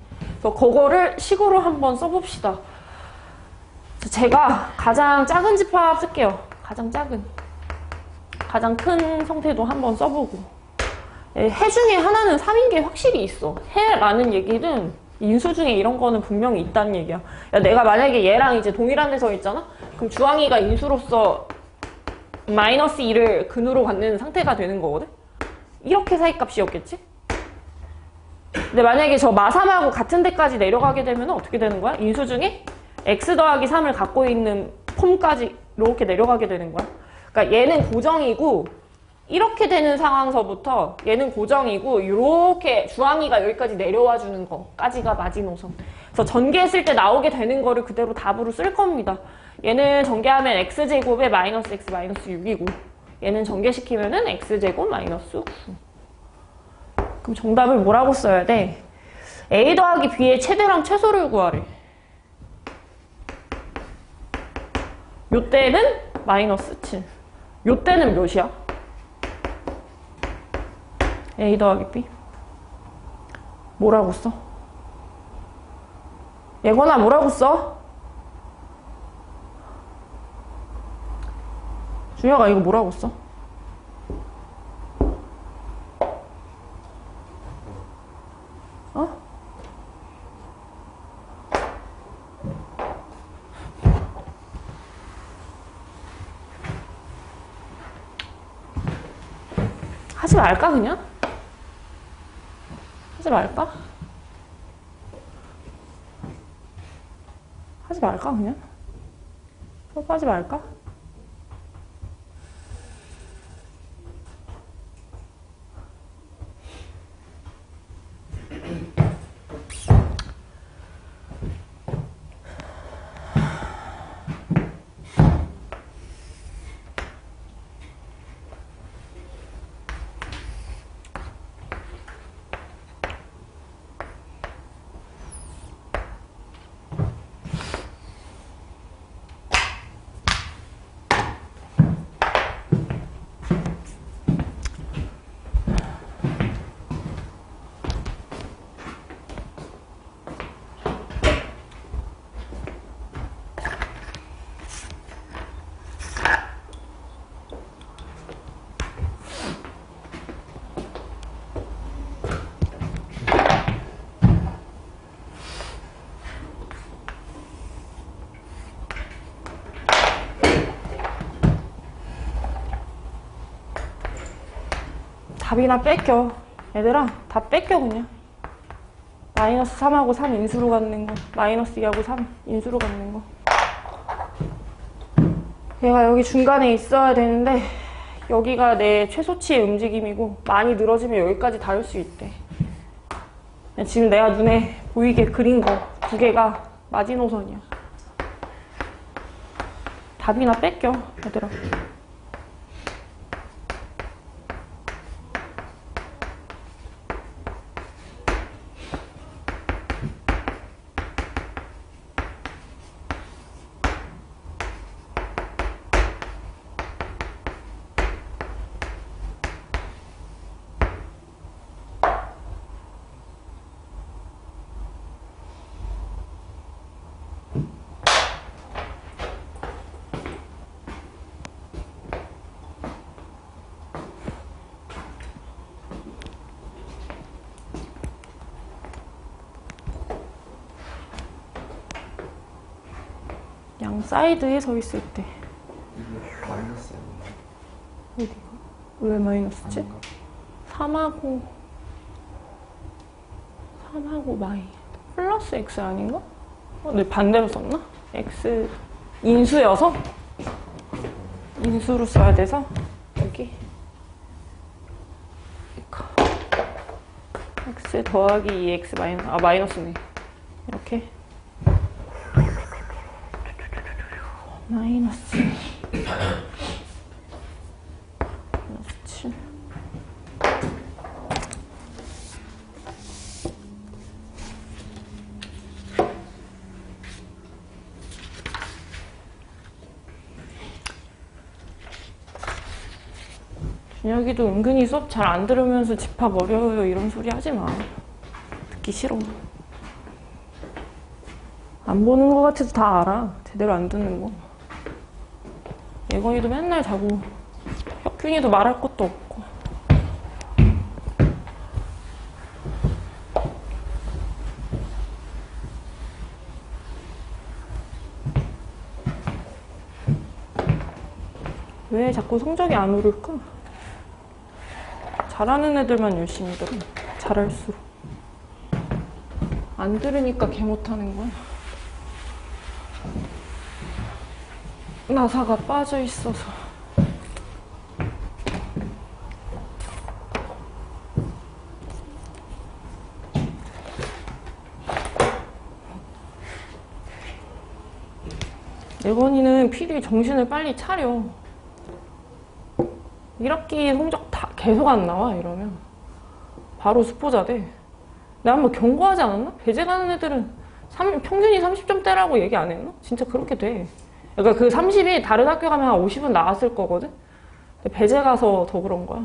S3: 그래서 그거를 식으로 한번 써봅시다. 제가 가장 작은 집합 쓸게요. 가장 작은. 가장 큰 성태도 한번 써보고. 해 중에 하나는 3인 게 확실히 있어. 해라는 얘기는 인수 중에 이런 거는 분명히 있다는 얘기야. 야, 내가 만약에 얘랑 이제 동일한 데서 있잖아? 그럼 주황이가 인수로서 마이너스 2를 근으로 갖는 상태가 되는 거거든? 이렇게 사이값이었겠지? 근데 만약에 저 마3하고 같은 데까지 내려가게 되면 어떻게 되는 거야? 인수 중에 x 더하기 3을 갖고 있는 폼까지 이렇게 내려가게 되는 거야. 그러니까 얘는 고정이고 이렇게 되는 상황서부터 얘는 고정이고 이렇게 주황이가 여기까지 내려와 주는 거까지가 마지노선. 그래서 전개했을 때 나오게 되는 거를 그대로 답으로 쓸 겁니다. 얘는 전개하면 x제곱에 마이너스 x 마이너스 6이고 얘는 전개시키면은 x제곱 마이너스 9. 그럼 정답을 뭐라고 써야 돼? a 더하기 b의 최대랑 최소를 구하래. 요때는 마이너스 7. 요때는 몇이야? a 더하기 b? 뭐라고 써? 예건아 뭐라고 써? 준혁아 이거 뭐라고 써? 어? 하지 말까 그냥? 하지 말까? 하지 말까 그냥? 수업하지 말까? 답이나 뺏겨. 얘들아 다 뺏겨 그냥. 마이너스 3하고 3 인수로 갖는 거, 마이너스 2하고 3 인수로 갖는 거. 얘가 여기 중간에 있어야 되는데 여기가 내 최소치의 움직임이고 많이 늘어지면 여기까지 닿을 수 있대. 지금 내가 눈에 보이게 그린 거 두 개가 마지노선이야. 답이나 뺏겨 얘들아. 양 사이드에 서 있을 때.
S2: 이거 마이너스야.
S3: 어디가? 왜 마이너스지? 3하고 마이 플러스 x 아닌가? 내 반대로 썼나? x 인수여서? 인수로 써야 돼서 여기 x 더하기 2x 마이너스 마이너스네. 이렇게 마이너스 7. 준혁이도 은근히 수업 잘 안 들으면서 집합 어려워요 이런 소리 하지 마. 듣기 싫어. 안 보는 거 같아도 다 알아. 제대로 안 듣는 거. 예건이도 맨날 자고 혁균이도 말할 것도 없고. 왜 자꾸 성적이 안 오를까? 잘하는 애들만 열심히 들어. 잘할수록. 안 들으니까 개 못하는 거야. 나사가 빠져 있어서. 예건이는 필히 정신을 빨리 차려. 1학기 성적 다 계속 안 나와 이러면 바로 수포자 돼. 내가 한번 경고하지 않았나? 배제 가는 애들은 평균이 30점대라고 얘기 안 했나? 진짜 그렇게 돼. 그러니까 그 30이 다른 학교 가면 한 50은 나왔을 거거든? 근데 배제 가서 더 그런 거야.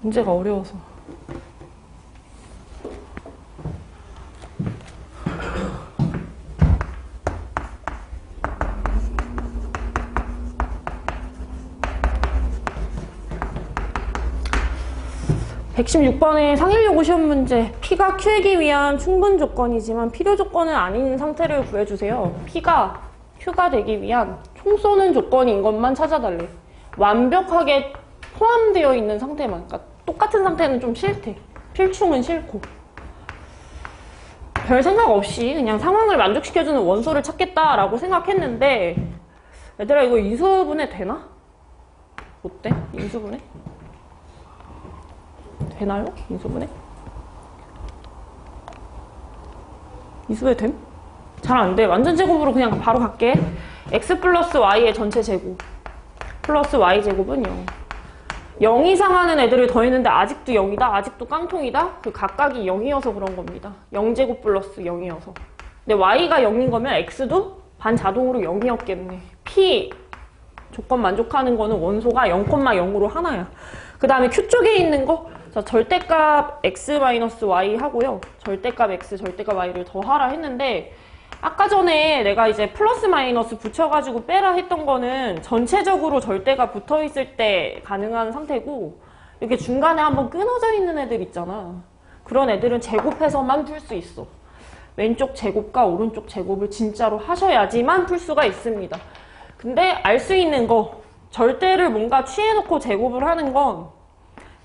S3: 문제가 어려워서. (116번의) 상일요구 시험 문제. P가 Q이기 위한 충분 조건이지만 필요 조건은 아닌 상태를 구해주세요. P가 Q가 되기 위한 총 쏘는 조건인 것만 찾아달래. 완벽하게 포함되어 있는 상태만. 그러니까 똑같은 상태는 좀 싫대. 필충은 싫고. 별 생각 없이 그냥 상황을 만족시켜주는 원소를 찾겠다라고 생각했는데, 얘들아 이거 인수분해 되나? 어때? 인수분해? 되나요? 인수분해? 인수분해 됨? 잘 안 돼. 완전 제곱으로 그냥 바로 갈게. x 플러스 y의 전체 제곱 플러스 y 제곱은 0. 0 이상 하는 애들을 더했는데 아직도 0이다? 아직도 깡통이다? 그 각각이 0이어서 그런 겁니다. 0제곱 플러스 0이어서. 근데 y가 0인 거면 x도 반자동으로 0이었겠네. p 조건 만족하는 거는 원소가 0,0으로 하나야. 그 다음에 q 쪽에 있는 거, 자, 절대값 x-y 하고요. 절대값 x, 절대값 y를 더하라 했는데, 아까 전에 내가 이제 플러스 마이너스 붙여가지고 빼라 했던 거는 전체적으로 절대가 붙어있을 때 가능한 상태고, 이렇게 중간에 한번 끊어져 있는 애들 있잖아. 그런 애들은 제곱해서만 풀 수 있어. 왼쪽 제곱과 오른쪽 제곱을 진짜로 하셔야지만 풀 수가 있습니다. 근데 알 수 있는 거, 절대를 뭔가 취해놓고 제곱을 하는 건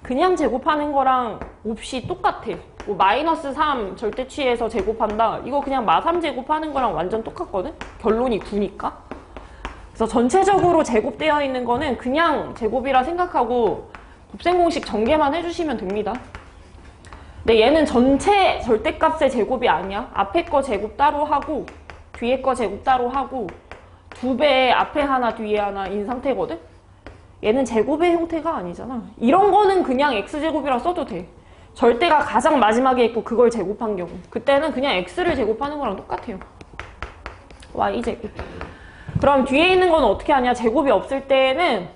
S3: 그냥 제곱하는 거랑 옵시 똑같아. 뭐 마이너스 3 절대 취해서 제곱한다. 이거 그냥 마3 제곱하는 거랑 완전 똑같거든? 결론이 9니까. 그래서 전체적으로 제곱되어 있는 거는 그냥 제곱이라 생각하고 곱셈 공식 전개만 해주시면 됩니다. 근데 얘는 전체 절대값의 제곱이 아니야. 앞에 거 제곱 따로 하고 뒤에 거 제곱 따로 하고 2배 앞에 하나 뒤에 하나인 상태거든? 얘는 제곱의 형태가 아니잖아. 이런 거는 그냥 x제곱이라 써도 돼. 절대가 가장 마지막에 있고 그걸 제곱한 경우. 그때는 그냥 x를 제곱하는 거랑 똑같아요. y제곱. 그럼 뒤에 있는 건 어떻게 하냐? 제곱이 없을 때는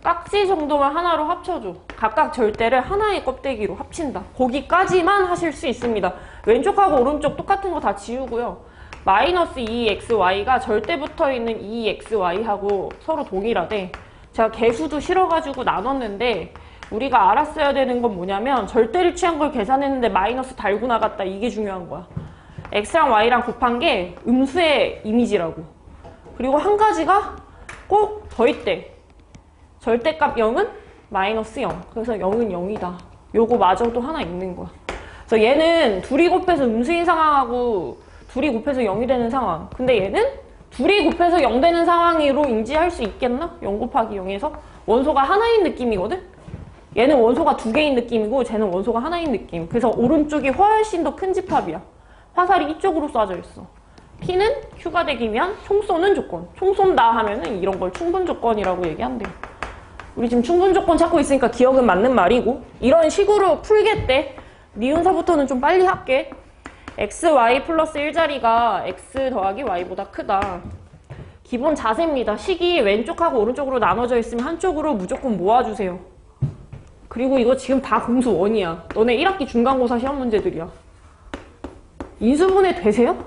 S3: 깍지 정도만 하나로 합쳐줘. 각각 절대를 하나의 껍데기로 합친다. 거기까지만 하실 수 있습니다. 왼쪽하고 오른쪽 똑같은 거 다 지우고요. 마이너스 2xy가 절대 붙어있는 2xy하고 서로 동일하대. 제가 개수도 싫어가지고 나눴는데 우리가 알았어야 되는 건 뭐냐면 절대를 취한 걸 계산했는데 마이너스 달고 나갔다. 이게 중요한 거야. x랑 y랑 곱한 게 음수의 이미지라고. 그리고 한 가지가 꼭 더 있대. 절대값 0은 마이너스 0. 그래서 0은 0이다. 요거 마저도 하나 있는 거야. 그래서 얘는 둘이 곱해서 음수인 상황하고 둘이 곱해서 0이 되는 상황. 근데 얘는 둘이 곱해서 0 되는 상황으로 인지할 수 있겠나? 0 곱하기 0에서 원소가 하나인 느낌이거든? 얘는 원소가 2개인 느낌이고 쟤는 원소가 하나인 느낌. 그래서 오른쪽이 훨씬 더 큰 집합이야. 화살이 이쪽으로 쏴져 있어. P는 Q가 되기 위한 총 쏘는 조건. 총 쏜다 하면은 이런 걸 충분 조건이라고 얘기한대요. 우리 지금 충분 조건 찾고 있으니까 기억은 맞는 말이고, 이런 식으로 풀겠대. 미운서부터는 좀 빨리 할게. x, y 플러스 1자리가 x 더하기 y보다 크다. 기본 자세입니다. 식이 왼쪽하고 오른쪽으로 나눠져 있으면 한쪽으로 무조건 모아주세요. 그리고 이거 지금 다 공수 1이야. 너네 1학기 중간고사 시험 문제들이야. 인수분해 되세요?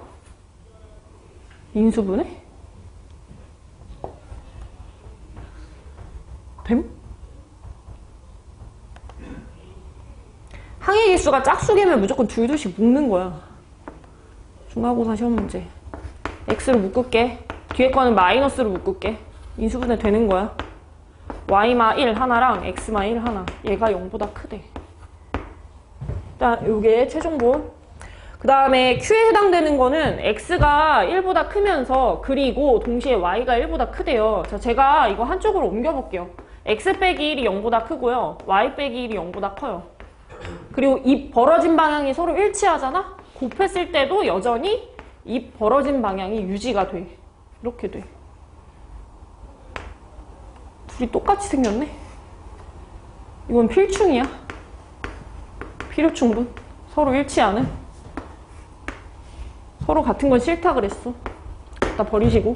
S3: 인수분해? 됨? 항해기수가 짝수개면 무조건 둘둘씩 묶는 거야. 중간고사 시험 문제. x로 묶을게. 뒤에 거는 마이너스로 묶을게. 인수분해 되는 거야. y마 1 하나랑 x마 1 하나. 얘가 0보다 크대. 일단 요게 최종본. 그 다음에 q에 해당되는 거는 x가 1보다 크면서 그리고 동시에 y가 1보다 크대요. 자, 제가 이거 한쪽으로 옮겨볼게요. x 빼기 1이 0보다 크고요. y 빼기 1이 0보다 커요. 그리고 입 벌어진 방향이 서로 일치하잖아? 곱했을 때도 여전히 입 벌어진 방향이 유지가 돼. 이렇게 돼. 둘이 똑같이 생겼네? 이건 필충이야. 필요충분. 서로 일치하는. 서로 같은 건 싫다 그랬어. 갖다 버리시고.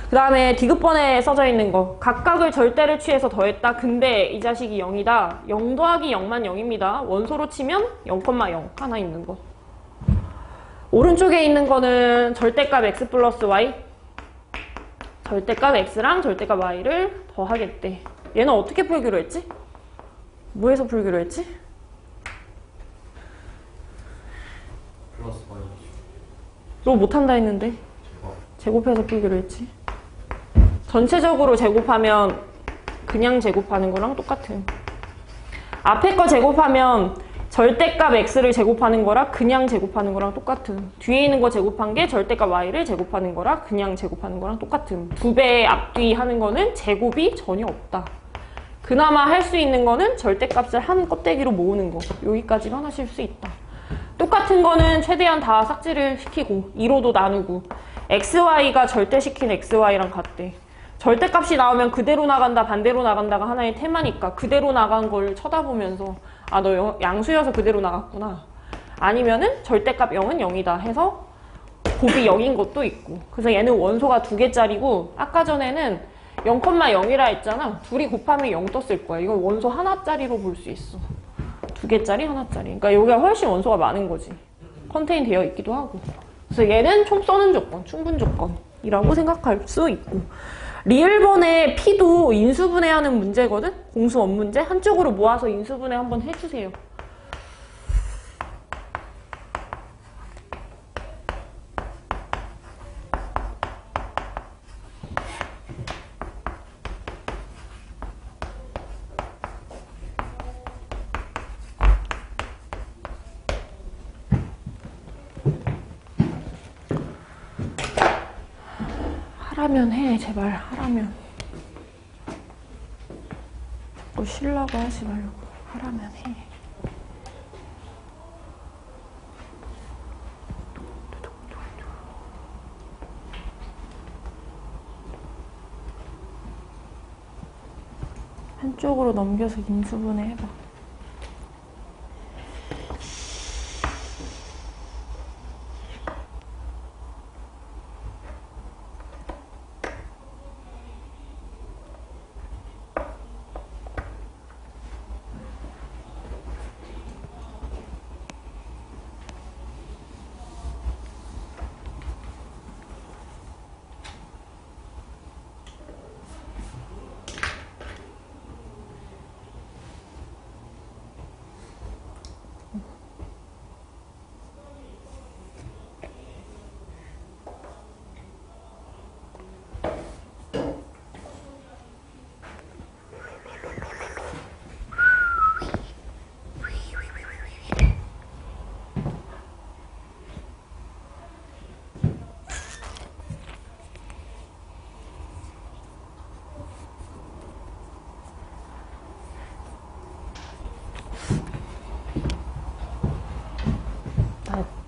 S3: 그 다음에 디귿번에 써져 있는 거. 각각을 절대를 취해서 더했다. 근데 이 자식이 0이다. 0 더하기 0만 0입니다. 원소로 치면 0,0 하나 있는 거. 오른쪽에 있는 거는 절대값 x 플러스 y. 절대값 x랑 절대값 y를 더하겠대. 얘는 어떻게 풀기로 했지? 뭐해서 풀기로 했지?
S2: 플러스 y.
S3: 너 못한다 했는데. 제곱해서 풀기로 했지. 전체적으로 제곱하면 그냥 제곱하는 거랑 똑같은. 앞에 거 제곱하면 절대값 x를 제곱하는 거라 그냥 제곱하는 거랑 똑같은. 뒤에 있는 거 제곱한 게 절대값 y를 제곱하는 거라 그냥 제곱하는 거랑 똑같은. 2배 앞뒤 하는 거는 제곱이 전혀 없다. 그나마 할 수 있는 거는 절대값을 한 껍데기로 모으는 거. 여기까지만 하실 수 있다. 똑같은 거는 최대한 다 삭제를 시키고 2로도 나누고. xy가 절대시킨 xy랑 같대. 절대값이 나오면 그대로 나간다 반대로 나간다가 하나의 테마니까 그대로 나간 걸 쳐다보면서 아, 너 양수여서 그대로 나갔구나. 아니면은 절대값 0은 0이다 해서 곱이 0인 것도 있고. 그래서 얘는 원소가 2개짜리고 아까 전에는 0,0이라 했잖아. 둘이 곱하면 0 떴을 거야. 이건 원소 하나짜리로 볼 수 있어. 2개짜리 하나짜리. 그러니까 여기가 훨씬 원소가 많은 거지. 컨테인 되어 있기도 하고. 그래서 얘는 총 쏘는 조건, 충분 조건이라고 생각할 수 있고. 리을번의 P도 인수분해하는 문제거든? 공수 원문제? 한쪽으로 모아서 인수분해 한번 해주세요. 하라면 해, 제발. 하라면. 뭐 쉬려고 하지 말고 하라면 해. 한쪽으로 넘겨서 인수분해 해봐.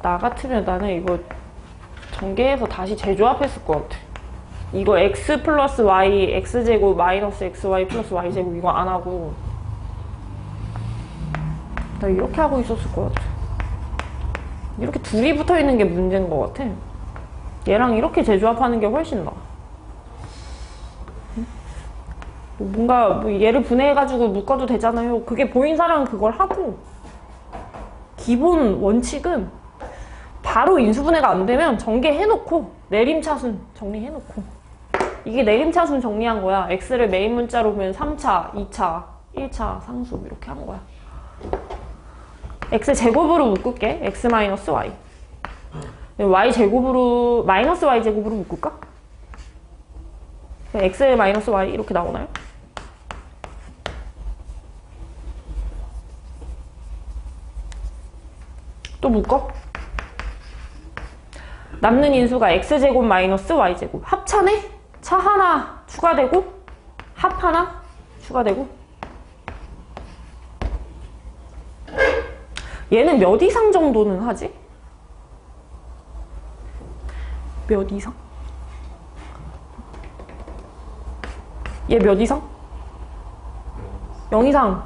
S3: 나 같으면 나는 이거 전개해서 다시 재조합했을 것 같아. 이거 x 플러스 y x제곱 마이너스 xy 플러스 y제곱 이거 안 하고 나 이렇게 하고 있었을 것 같아. 이렇게 둘이 붙어있는 게 문제인 것 같아. 얘랑 이렇게 재조합하는 게 훨씬 나아. 뭔가 뭐 얘를 분해해가지고 묶어도 되잖아요. 그게 보인 사람은 그걸 하고, 기본 원칙은 바로 인수분해가 안 되면 전개해놓고 내림차순 정리해놓고, 이게 내림차순 정리한 거야. x를 메인 문자로 보면 3차, 2차, 1차 상수 이렇게 한 거야. x 제곱으로 묶을게. x 마이너스 y. y 제곱으로 마이너스 y 제곱으로 묶을까? x 마이너스 y 이렇게 나오나요? 또 묶어? 남는 인수가 x제곱 마이너스 y제곱. 합차네? 차 하나 추가되고 합 하나 추가되고. 얘는 몇 이상 정도는 하지? 몇 이상? 얘 몇 이상? 0 이상.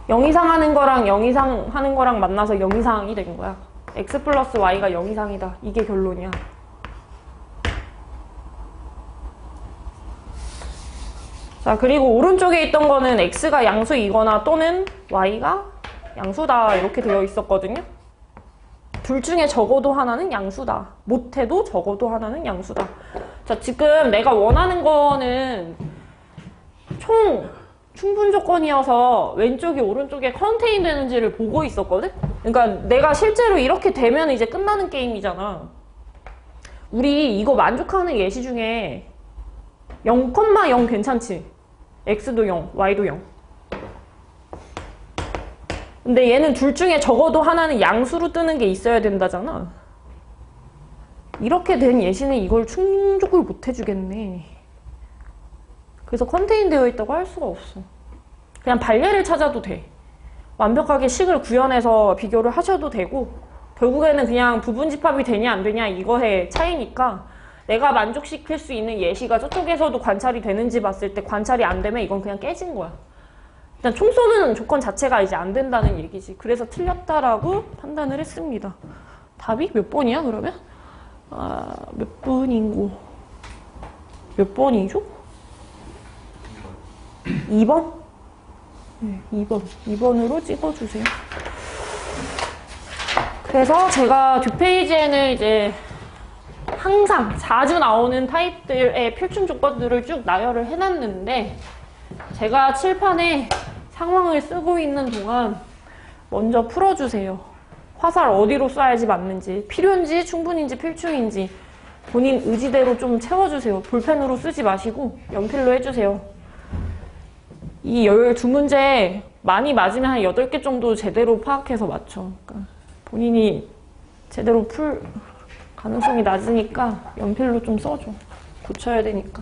S3: 0 이상 하는 거랑 0 이상 하는 거랑 만나서 0 이상이 된 거야. x 플러스 y가 0 이상이다. 이게 결론이야. 자, 그리고 오른쪽에 있던 거는 x가 양수이거나 또는 y가 양수다 이렇게 되어 있었거든요. 둘 중에 적어도 하나는 양수다. 못해도 적어도 하나는 양수다. 자, 지금 내가 원하는 거는 총 충분 조건이어서 왼쪽이 오른쪽에 컨테인 되는지를 보고 있었거든? 그러니까 내가 실제로 이렇게 되면 이제 끝나는 게임이잖아. 우리 이거 만족하는 예시 중에 0,0 괜찮지? x도 0, y도 0. 근데 얘는 둘 중에 적어도 하나는 양수로 뜨는 게 있어야 된다잖아. 이렇게 된 예시는 이걸 충족을 못 해주겠네. 그래서 컨테인 되어 있다고 할 수가 없어. 그냥 발례를 찾아도 돼. 완벽하게 식을 구현해서 비교를 하셔도 되고, 결국에는 그냥 부분집합이 되냐 안 되냐 이거의 차이니까 내가 만족시킬 수 있는 예시가 저쪽에서도 관찰이 되는지 봤을 때 관찰이 안 되면 이건 그냥 깨진 거야. 일단 총 쏘는 조건 자체가 이제 안 된다는 얘기지. 그래서 틀렸다라고 판단을 했습니다. 답이 몇 번이야 그러면? 몇 번인고 몇 번이죠? 2번? 네, 2번. 2번으로 찍어주세요. 그래서 제가 뒷페이지에는 이제 항상 자주 나오는 타입들의 필충 조건들을 쭉 나열을 해놨는데, 제가 칠판에 상황을 쓰고 있는 동안 먼저 풀어주세요. 화살 어디로 쏴야지 맞는지, 필요인지 충분인지 필충인지 본인 의지대로 좀 채워주세요. 볼펜으로 쓰지 마시고 연필로 해주세요. 이 12문제 많이 맞으면 한 8개 정도 제대로 파악해서 맞춰. 그러니까 본인이 제대로 풀 가능성이 낮으니까 연필로 좀 써줘. 고쳐야 되니까.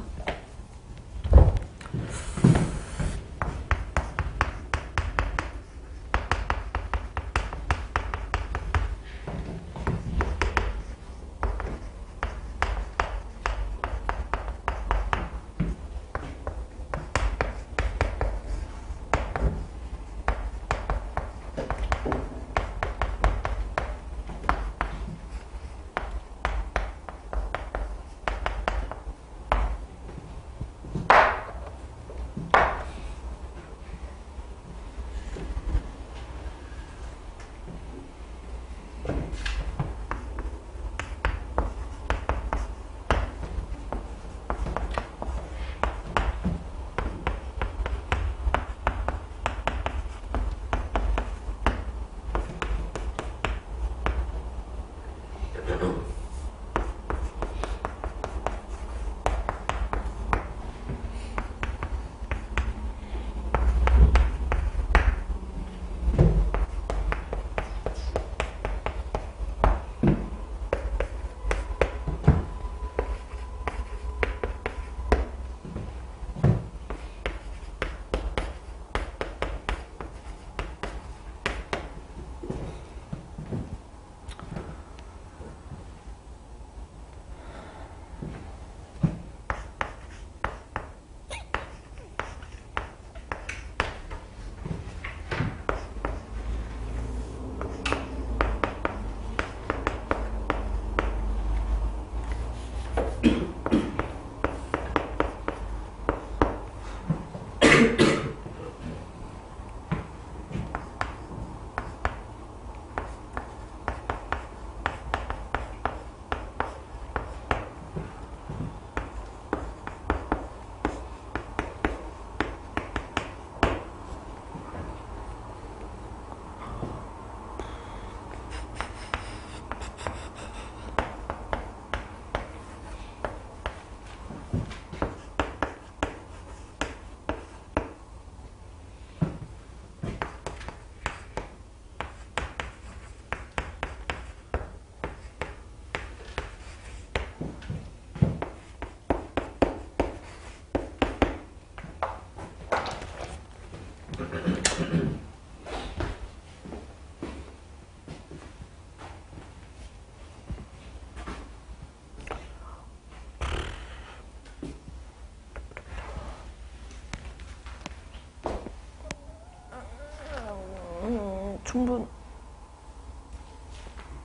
S3: 충분.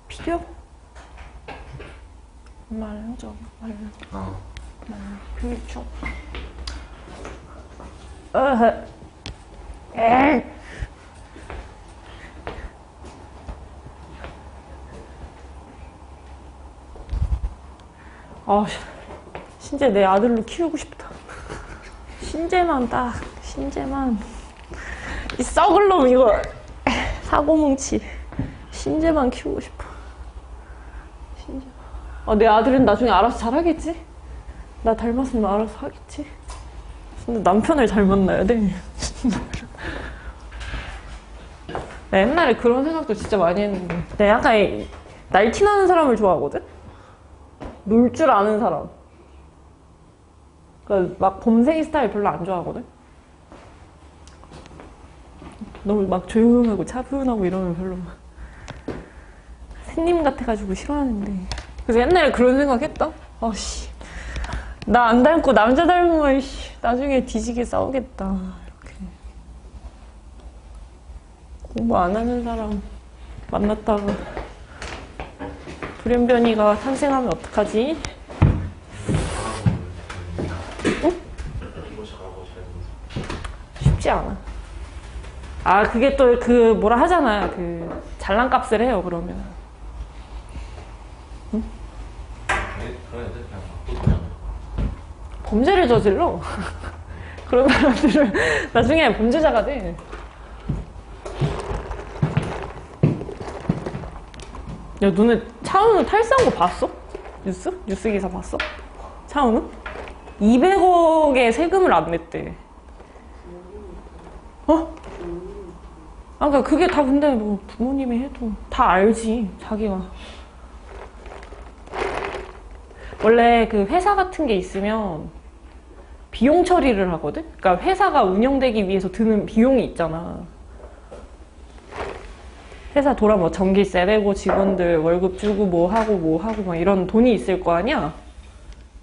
S3: 필요? 말해줘. 필충. 에이. 신재 내 아들로 키우고 싶다. 신재만 딱, 신재만. 이 썩을 놈 이거. 사고뭉치. 신재만 키우고 싶어. 신재. 내 아들은 나중에 알아서 잘하겠지? 나 닮았으면 알아서 하겠지? 근데 남편을 잘 만나야 돼. 나 옛날에 그런 생각도 진짜 많이 했는데. 내가 약간 날티나는 사람을 좋아하거든? 놀 줄 아는 사람. 그러니까 막 범생이 스타일 별로 안 좋아하거든? 너무 막 조용하고 차분하고 이러면 별로 막 새님 같아가지고 싫어하는데. 그래서 옛날에 그런 생각 했다? 나 안 닮고 남자 닮으면 나중에 뒤지게 싸우겠다. 이렇게. 공부 안 하는 사람 만났다가 돌연변이가 탄생하면 어떡하지? 응? 쉽지 않아. 그게 또 그 뭐라 하잖아. 그 잘난 값을 해요, 그러면. 응?
S2: 그런 애들 그냥 바꾸면
S3: 범죄를 저질러. 그런 사람들은 나중에 범죄자가 돼. 야, 너네 차은우 탈세한 거 봤어? 뉴스? 뉴스 기사 봤어? 차은우? 200억의 세금을 안 냈대. 그러니까 그게 다 근데 뭐 부모님이 해도 다 알지, 자기가. 원래 그 회사 같은 게 있으면 비용 처리를 하거든? 그러니까 회사가 운영되기 위해서 드는 비용이 있잖아. 회사 돌아 뭐 전기세 내고 직원들 월급 주고 뭐 하고 막 이런 돈이 있을 거 아니야?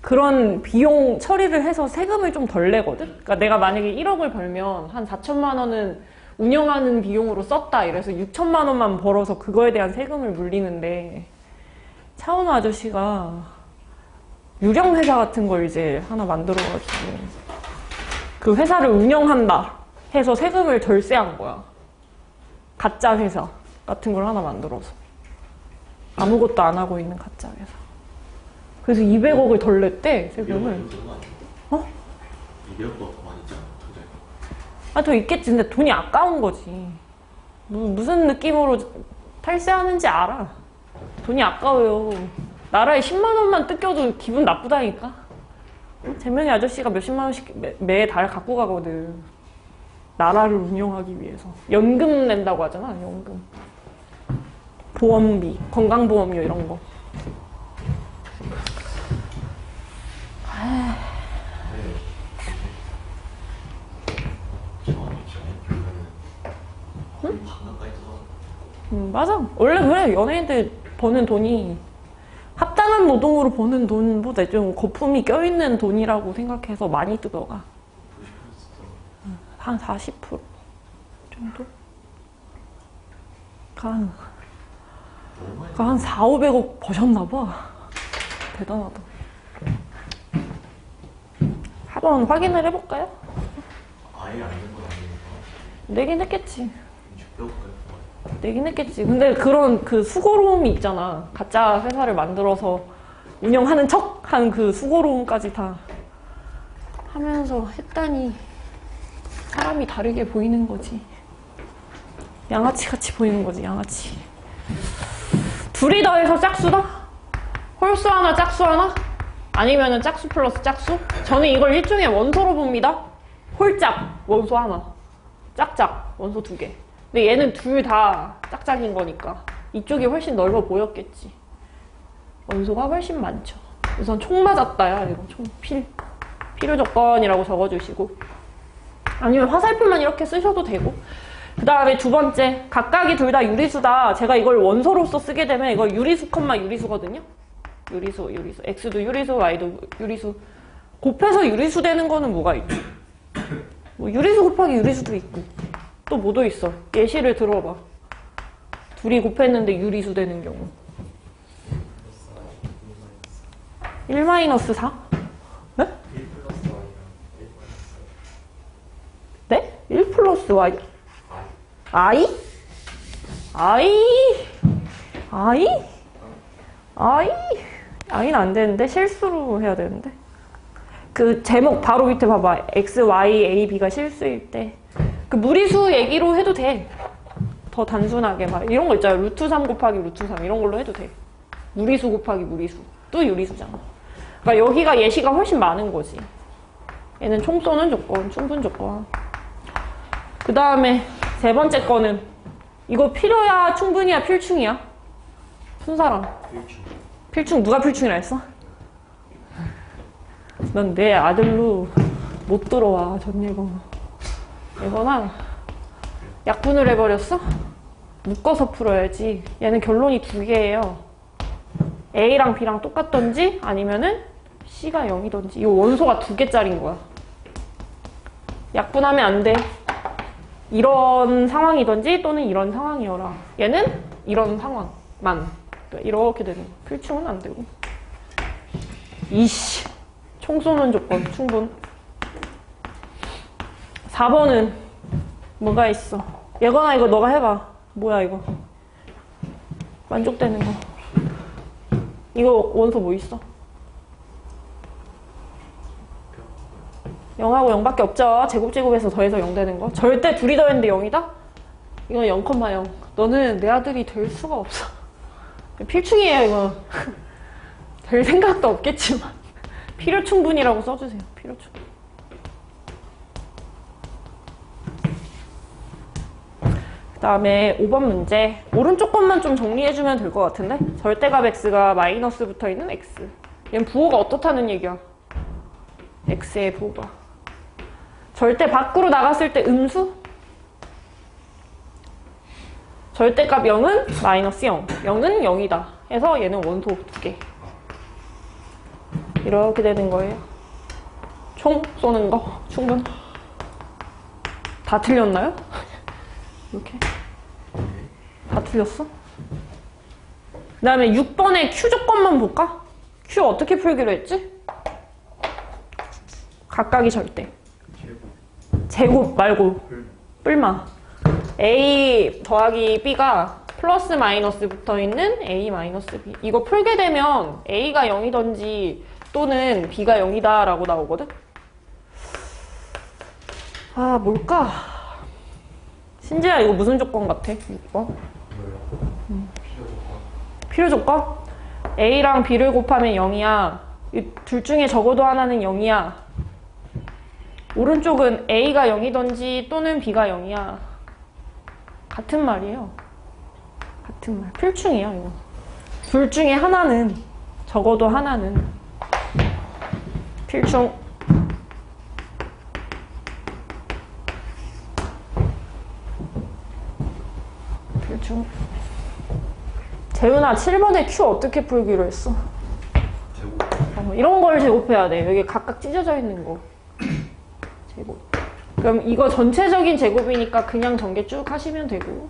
S3: 그런 비용 처리를 해서 세금을 좀 덜 내거든? 그러니까 내가 만약에 1억을 벌면 한 4천만 원은 운영하는 비용으로 썼다 이래서 6천만 원만 벌어서 그거에 대한 세금을 물리는데 차은우 아저씨가 유령 회사 같은 걸 이제 하나 만들어가지고 그 회사를 운영한다 해서 세금을 절세한 거야. 가짜 회사 같은 걸 하나 만들어서 아무것도 안 하고 있는 가짜 회사. 그래서 200억을 덜 냈대, 세금을.
S2: 200억도 더 많이 있잖아.
S3: 더 있겠지. 근데 돈이 아까운 거지. 무슨 느낌으로 탈세하는지 알아. 돈이 아까워요. 나라에 10만 원만 뜯겨도 기분 나쁘다니까. 재명이 아저씨가 몇십만 원씩 매달 갖고 가거든. 나라를 운영하기 위해서. 연금 낸다고 하잖아, 연금. 보험비, 건강보험료 이런 거. 맞아. 원래 그래. 연예인들 버는 돈이 합당한 노동으로 버는 돈보다 좀 거품이 껴있는 돈이라고 생각해서 많이 들어가. 한 40% 정도? 한 4, 500억 버셨나봐. 대단하다. 한번 확인을 해볼까요?
S2: 아예 안 된 건 아니니까.
S3: 내긴 했겠지.
S2: 600억까지.
S3: 내긴 했겠지. 근데 그런 그 수고로움이 있잖아. 가짜 회사를 만들어서 운영하는 척 한 그 수고로움까지 다 하면서 했다니 사람이 다르게 보이는 거지. 양아치 같이 보이는 거지, 양아치. 둘이 더해서 짝수다? 홀수 하나, 짝수 하나? 아니면은 짝수 플러스 짝수? 저는 이걸 일종의 원소로 봅니다. 홀짝, 원소 하나. 짝짝, 원소 2개. 근데 얘는 둘 다 짝짝인 거니까 이쪽이 훨씬 넓어 보였겠지. 원소가 훨씬 많죠. 우선 총 맞았다야. 이거 필요 조건이라고 적어주시고, 아니면 화살표만 이렇게 쓰셔도 되고. 그 다음에 두 번째, 각각이 둘 다 유리수다. 제가 이걸 원소로서 쓰게 되면 이거 유리수 컴마 유리수거든요. 유리수. x도 유리수, y도 유리수. 곱해서 유리수 되는 거는 뭐가 있죠? 뭐 유리수 곱하기 유리수도 있고. 또 뭐도 있어. 예시를 들어봐. 둘이 곱했는데 유리수 되는 경우. 1 마이너스 4? 네?
S2: 1 플러스 y랑 1 마이너스
S3: 네? 1 플러스 y?
S2: y.
S3: i? i? i? i는 안 되는데? 실수로 해야 되는데? 그 제목 바로 밑에 봐봐. x, y, a, b가 실수일 때. 그 무리수 얘기로 해도 돼. 더 단순하게 막 이런 거 있잖아요. 루트 3 곱하기 루트 3 이런 걸로 해도 돼. 무리수 곱하기 무리수. 또 유리수잖아. 그러니까 여기가 예시가 훨씬 많은 거지. 얘는 총 쏘는 조건, 충분 조건. 그 다음에 세 번째 거는 이거 필요야, 충분이야, 필충이야? 순사람.
S2: 필충.
S3: 필충 누가 필충이라 했어? 넌 내 아들로 못 들어와 전예거. 이거나 약분을 해버렸어? 묶어서 풀어야지. 얘는 결론이 두 개예요. A랑 B랑 똑같던지 아니면은 C가 0이던지. 이 원소가 두 개짜리인 거야. 약분하면 안 돼. 이런 상황이던지 또는 이런 상황이어라. 얘는 이런 상황만. 그러니까 이렇게 되는 거야. 필충은 안 되고. 이씨. 총 쏘는 조건 충분. 4번은 뭐가 있어? 예건아 이거 너가 해봐. 뭐야 이거? 만족되는 거. 이거 원소 뭐 있어? 0하고 0밖에 없죠. 제곱제곱에서 더해서 0 되는 거. 절대 둘이 더했는데 0이다? 이건 0,0. 너는 내 아들이 될 수가 없어. 필충이에요 이거. 될 생각도 없겠지만 필요 충분이라고 써주세요. 필요 충분. 그 다음에 5번 문제. 오른쪽 것만 좀 정리해주면 될 것 같은데? 절대값 x가 마이너스 붙어있는 x. 얘는 부호가 어떻다는 얘기야? x의 부호가. 절대 밖으로 나갔을 때 음수? 절대값 0은 마이너스 0. 0은 0이다. 해서 얘는 원소 2개. 이렇게 되는 거예요. 총 쏘는 거 충분. 다 틀렸나요? 이렇게 다 틀렸어? 그 다음에 6번의 Q 조건만 볼까? Q 어떻게 풀기로 했지? 각각이 절대. 제곱 말고 뿔마. A 더하기 B가 플러스 마이너스 붙어있는 A 마이너스 B. 이거 풀게 되면 A가 0이던지 또는 B가 0이다 라고 나오거든? 아 뭘까? 신지야 이거 무슨 조건 같아? 6번?
S2: 뭐요?
S3: 필요 조건? A랑 B를 곱하면 0이야. 이 둘 중에 적어도 하나는 0이야. 오른쪽은 A가 0이던지 또는 B가 0이야. 같은 말이에요. 같은 말. 필충이야 이거. 둘 중에 하나는 적어도 하나는 필충. 필충. 재훈아 7번에 Q 어떻게 풀기로 했어?
S2: 제곱.
S3: 이런 걸 제곱해야 돼. 여기 각각 찢어져 있는 거. 제곱. 그럼 이거 전체적인 제곱이니까 그냥 전개 쭉 하시면 되고,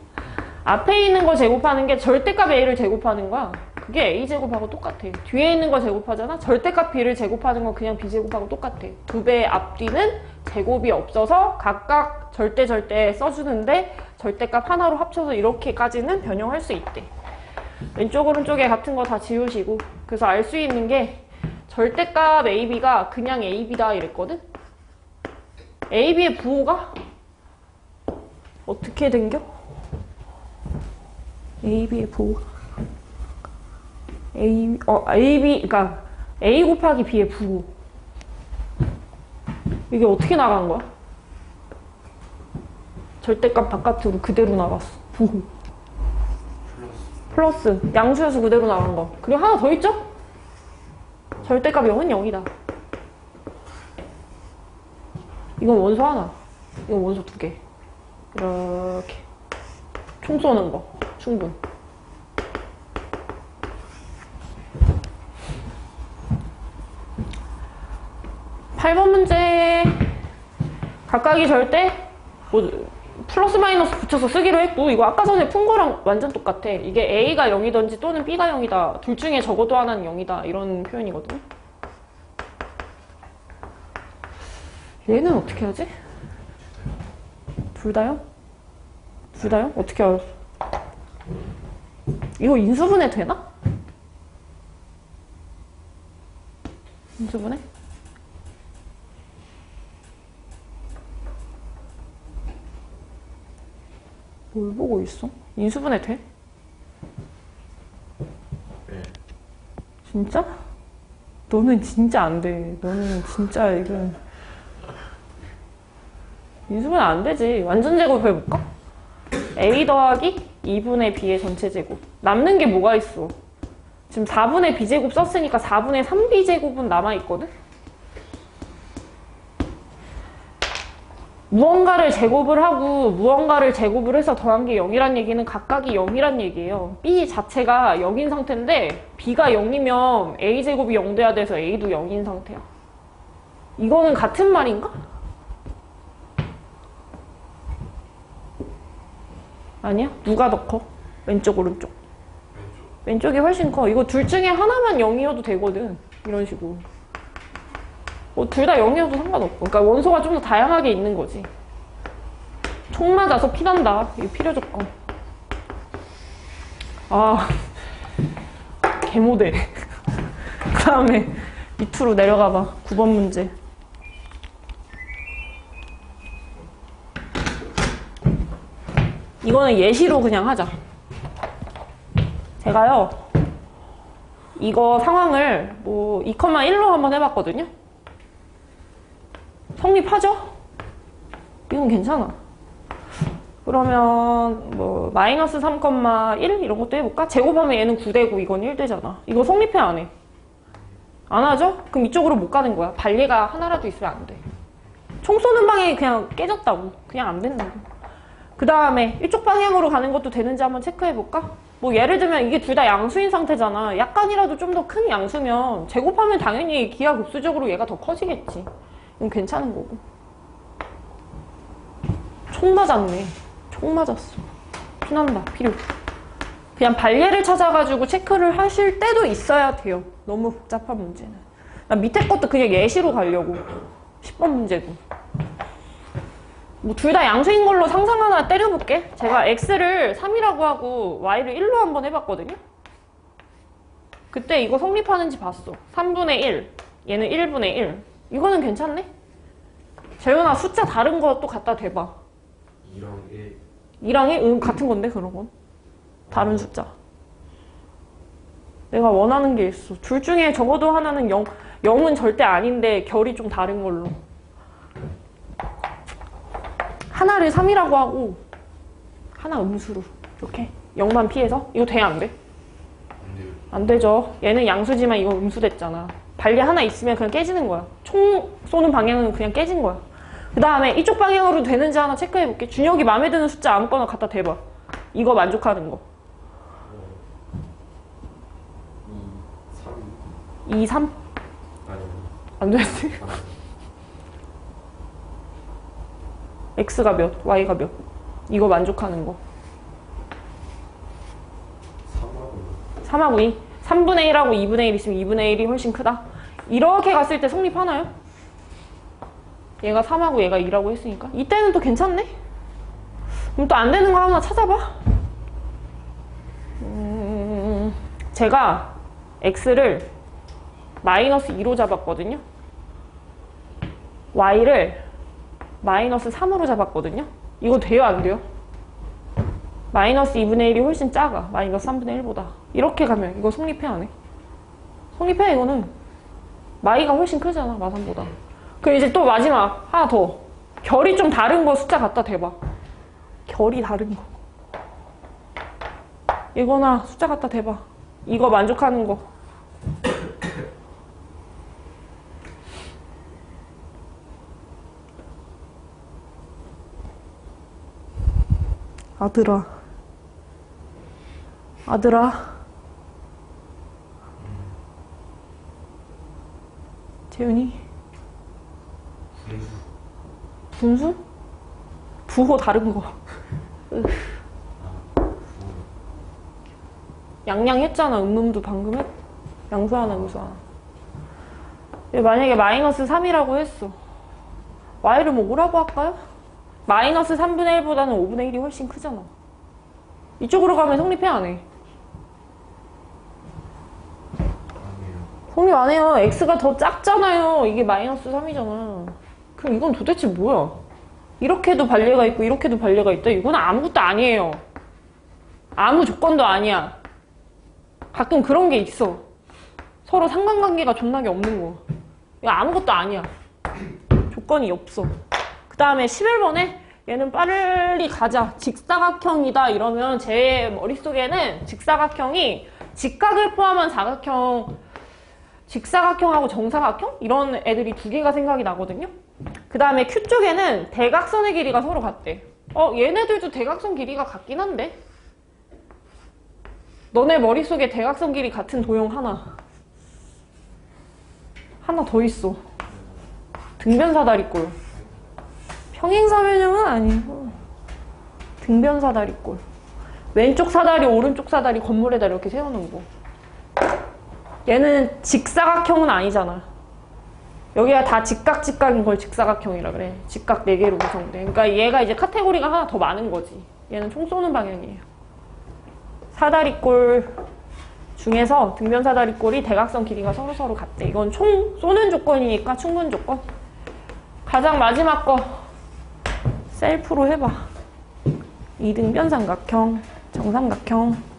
S3: 앞에 있는 거 제곱하는 게 절대값 A를 제곱하는 거야. 그게 A 제곱하고 똑같아. 뒤에 있는 거 제곱하잖아? 절대값 B를 제곱하는 건 그냥 B 제곱하고 똑같아. 두 배의 앞뒤는 제곱이 없어서 각각 절대 써주는데 절대값 하나로 합쳐서 이렇게까지는 변형할 수 있대. 왼쪽 오른쪽에 같은 거 다 지우시고. 그래서 알 수 있는 게 절대값 AB가 그냥 AB다 이랬거든? AB의 부호가 어떻게 된겨? AB의 부호가 AB, 그러니까 A 곱하기 B의 부호. 이게 어떻게 나간 거야? 절대값 바깥으로 그대로 나갔어. 부호. 플러스. 양수여서 그대로 나간 거. 그리고 하나 더 있죠? 절대값 0은 0이다. 이건 원소 하나. 이건 원소 2개. 이렇게. 총 쏘는 거. 충분. (8번) 문제. 각각이 절대? 뭐, 플러스 마이너스 붙여서 쓰기로 했고 이거 아까 전에 푼 거랑 완전 똑같아. 이게 A가 0이든지 또는 B가 0이다. 둘 중에 적어도 하나는 0이다. 이런 표현이거든. 얘는 어떻게 하지? 둘 다요? 둘 다요? 어떻게 알았어? 이거 인수분해 되나? 인수분해? 뭘 보고 있어? 인수분해 돼?
S2: 네.
S3: 진짜? 너는 진짜 안 돼. 너는 진짜 이건 인수분해 안 되지. 완전 제곱 해볼까? A 더하기 2분의 B의 전체 제곱. 남는 게 뭐가 있어? 지금 4분의 B제곱 썼으니까 4분의 3B제곱은 남아있거든? 무언가를 제곱을 하고 무언가를 제곱을 해서 더한 게 0이란 얘기는 각각이 0이란 얘기예요. B 자체가 0인 상태인데 B가 0이면 A제곱이 0 돼야 돼서 A도 0인 상태야. 이거는 같은 말인가? 아니야? 누가 더 커? 왼쪽 오른쪽? 왼쪽이 훨씬 커. 이거 둘 중에 하나만 0이어도 되거든. 이런 식으로. 뭐 둘 다 0이어도 상관없고. 그러니까 원소가 좀 더 다양하게 있는 거지. 총 맞아서 피난다. 이게 필요 조건. 아, 개모대. 그 다음에 밑으로 내려가봐. 9번 문제. 이거는 예시로 그냥 하자. 제가요, 이거 상황을 뭐 2,1로 한번 해봤거든요. 성립하죠? 이건 괜찮아. 그러면 뭐 마이너스 3,1 이런 것도 해볼까? 제곱하면 얘는 9되고 이건 1 되잖아. 이거 성립해 안 해? 안 하죠? 그럼 이쪽으로 못 가는 거야. 발리가 하나라도 있으면 안 돼. 총 쏘는 방향이 그냥 깨졌다고. 그냥 안 된다고. 그 다음에 이쪽 방향으로 가는 것도 되는지 한번 체크해볼까? 뭐 예를 들면 이게 둘 다 양수인 상태잖아. 약간이라도 좀 더 큰 양수면 제곱하면 당연히 기하급수적으로 얘가 더 커지겠지. 이건 괜찮은 거고. 총 맞았네. 총 맞았어. 피난다. 필요. 그냥 발예를 찾아가지고 체크를 하실 때도 있어야 돼요. 너무 복잡한 문제는. 나 밑에 것도 그냥 예시로 가려고. 10번 문제도. 뭐 둘 다 양수인 걸로 상상 하나 때려볼게. 제가 x를 3이라고 하고 y를 1로 한번 해봤거든요. 그때 이거 성립하는지 봤어. 3분의 1, 얘는 1분의 1. 이거는 괜찮네? 재현아 숫자 다른 거 또 갖다 대봐.
S2: 2랑 1.
S3: 2랑 1? 응, 같은 건데 그런 건. 다른 숫자. 내가 원하는 게 있어. 둘 중에 적어도 하나는 0은 절대 아닌데 결이 좀 다른 걸로. 하나를 3이라고 하고 하나 음수로 이렇게 0만 피해서 이거 돼? 안 돼? 안 되죠. 얘는 양수지만 이거 음수됐잖아. 발리 하나 있으면 그냥 깨지는 거야. 총 쏘는 방향은 그냥 깨진 거야. 그 다음에 이쪽 방향으로 되는지 하나 체크해볼게. 준혁이 마음에 드는 숫자 아무거나 갖다 대봐. 이거 만족하는 거. 2, 3?
S2: 아니.
S3: 안 되지? x가 몇, y가 몇. 이거 만족하는 거. 3하고 2. 3분의 1하고 2분의 1 있으면 2분의 1이 훨씬 크다. 이렇게 갔을 때 성립하나요? 얘가 3하고 얘가 2라고 했으니까. 이때는 또 괜찮네? 그럼 또 안 되는 거 하나 찾아봐. 제가 x를 마이너스 2로 잡았거든요. y를 마이너스 3으로 잡았거든요. 이거 돼요? 안 돼요? 마이너스 2분의 1이 훨씬 작아. 마이너스 3분의 1보다. 이렇게 가면 이거 성립해 안 해? 성립해 이거는. 마이가 훨씬 크잖아. 마3보다. 그럼 이제 또 마지막 하나 더. 결이 좀 다른 거 숫자 갖다 대봐. 결이 다른 거. 이거나 숫자 갖다 대봐. 이거 만족하는 거. 아들아. 재윤이? 분수? 부호 다른 거. 양양 했잖아. 음음도 방금 했. 양수하나 음수하나. 만약에 마이너스 3이라고 했어. y를 뭐 5라고 할까요? 마이너스 3분의 1보다는 5분의 1이 훨씬 크잖아. 이쪽으로 가면 성립해 안 해? 성립 안 해요. x가 더 작잖아요. 이게 마이너스 3이잖아. 그럼 이건 도대체 뭐야? 이렇게도 반례가 있고 이렇게도 반례가 있다? 이건 아무것도 아니에요. 아무 조건도 아니야. 가끔 그런 게 있어. 서로 상관관계가 존나게 없는 거. 이거 아무것도 아니야. 조건이 없어. 그 다음에 11번에 얘는 빨리 가자. 직사각형이다 이러면 제 머릿속에는 직사각형이 직각을 포함한 사각형, 직사각형하고 정사각형? 이런 애들이 두 개가 생각이 나거든요. 그 다음에 Q 쪽에는 대각선의 길이가 서로 같대. 얘네들도 대각선 길이가 같긴 한데? 너네 머릿속에 대각선 길이 같은 도형 하나 더 있어. 등변사다리꼴. 평행사변형은 아니고 등변사다리꼴. 왼쪽 사다리 오른쪽 사다리 건물에다 이렇게 세워놓은 거. 얘는 직사각형은 아니잖아. 여기가 다 직각인 걸 직사각형이라 그래. 직각 4개로 구성돼. 그러니까 얘가 이제 카테고리가 하나 더 많은 거지. 얘는 총 쏘는 방향이에요. 사다리꼴 중에서 등변사다리꼴이 대각선 길이가 서로 같대. 이건 총 쏘는 조건이니까 충분 조건. 가장 마지막 거 셀프로 해봐. 이등변 삼각형, 정삼각형.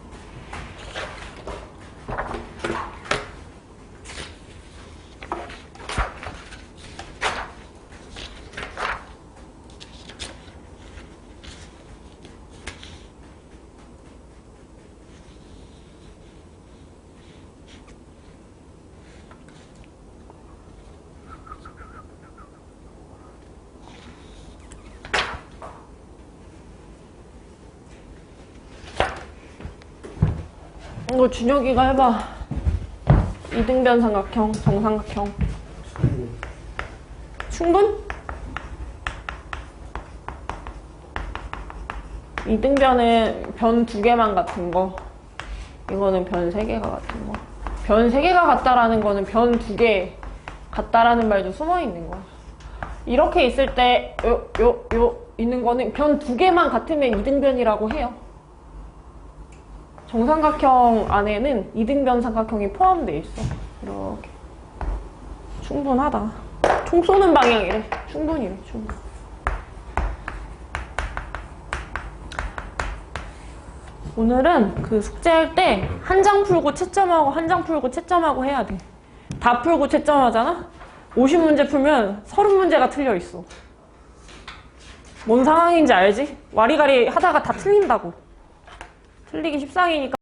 S3: 이거 준혁이가 해봐. 이등변 삼각형, 정삼각형. 충분? 이등변은 변 2개만 같은 거. 이거는 변 3개가 같은 거. 변 3개가 같다라는 거는 변 2개 같다라는 말도 숨어 있는 거야. 이렇게 있을 때 요 있는 거는 변 2개만 같으면 이등변이라고 해요. 정삼각형 안에는 이등변 삼각형이 포함되어 있어. 이렇게. 충분하다. 총 쏘는 방향이래. 충분이래, 충분. 오늘은 그 숙제할 때 한 장 풀고 채점하고 한 장 풀고 채점하고 해야 돼. 다 풀고 채점하잖아? 50문제 풀면 30문제가 틀려 있어. 뭔 상황인지 알지? 와리가리 하다가 다 틀린다고. 틀리기 십상이니까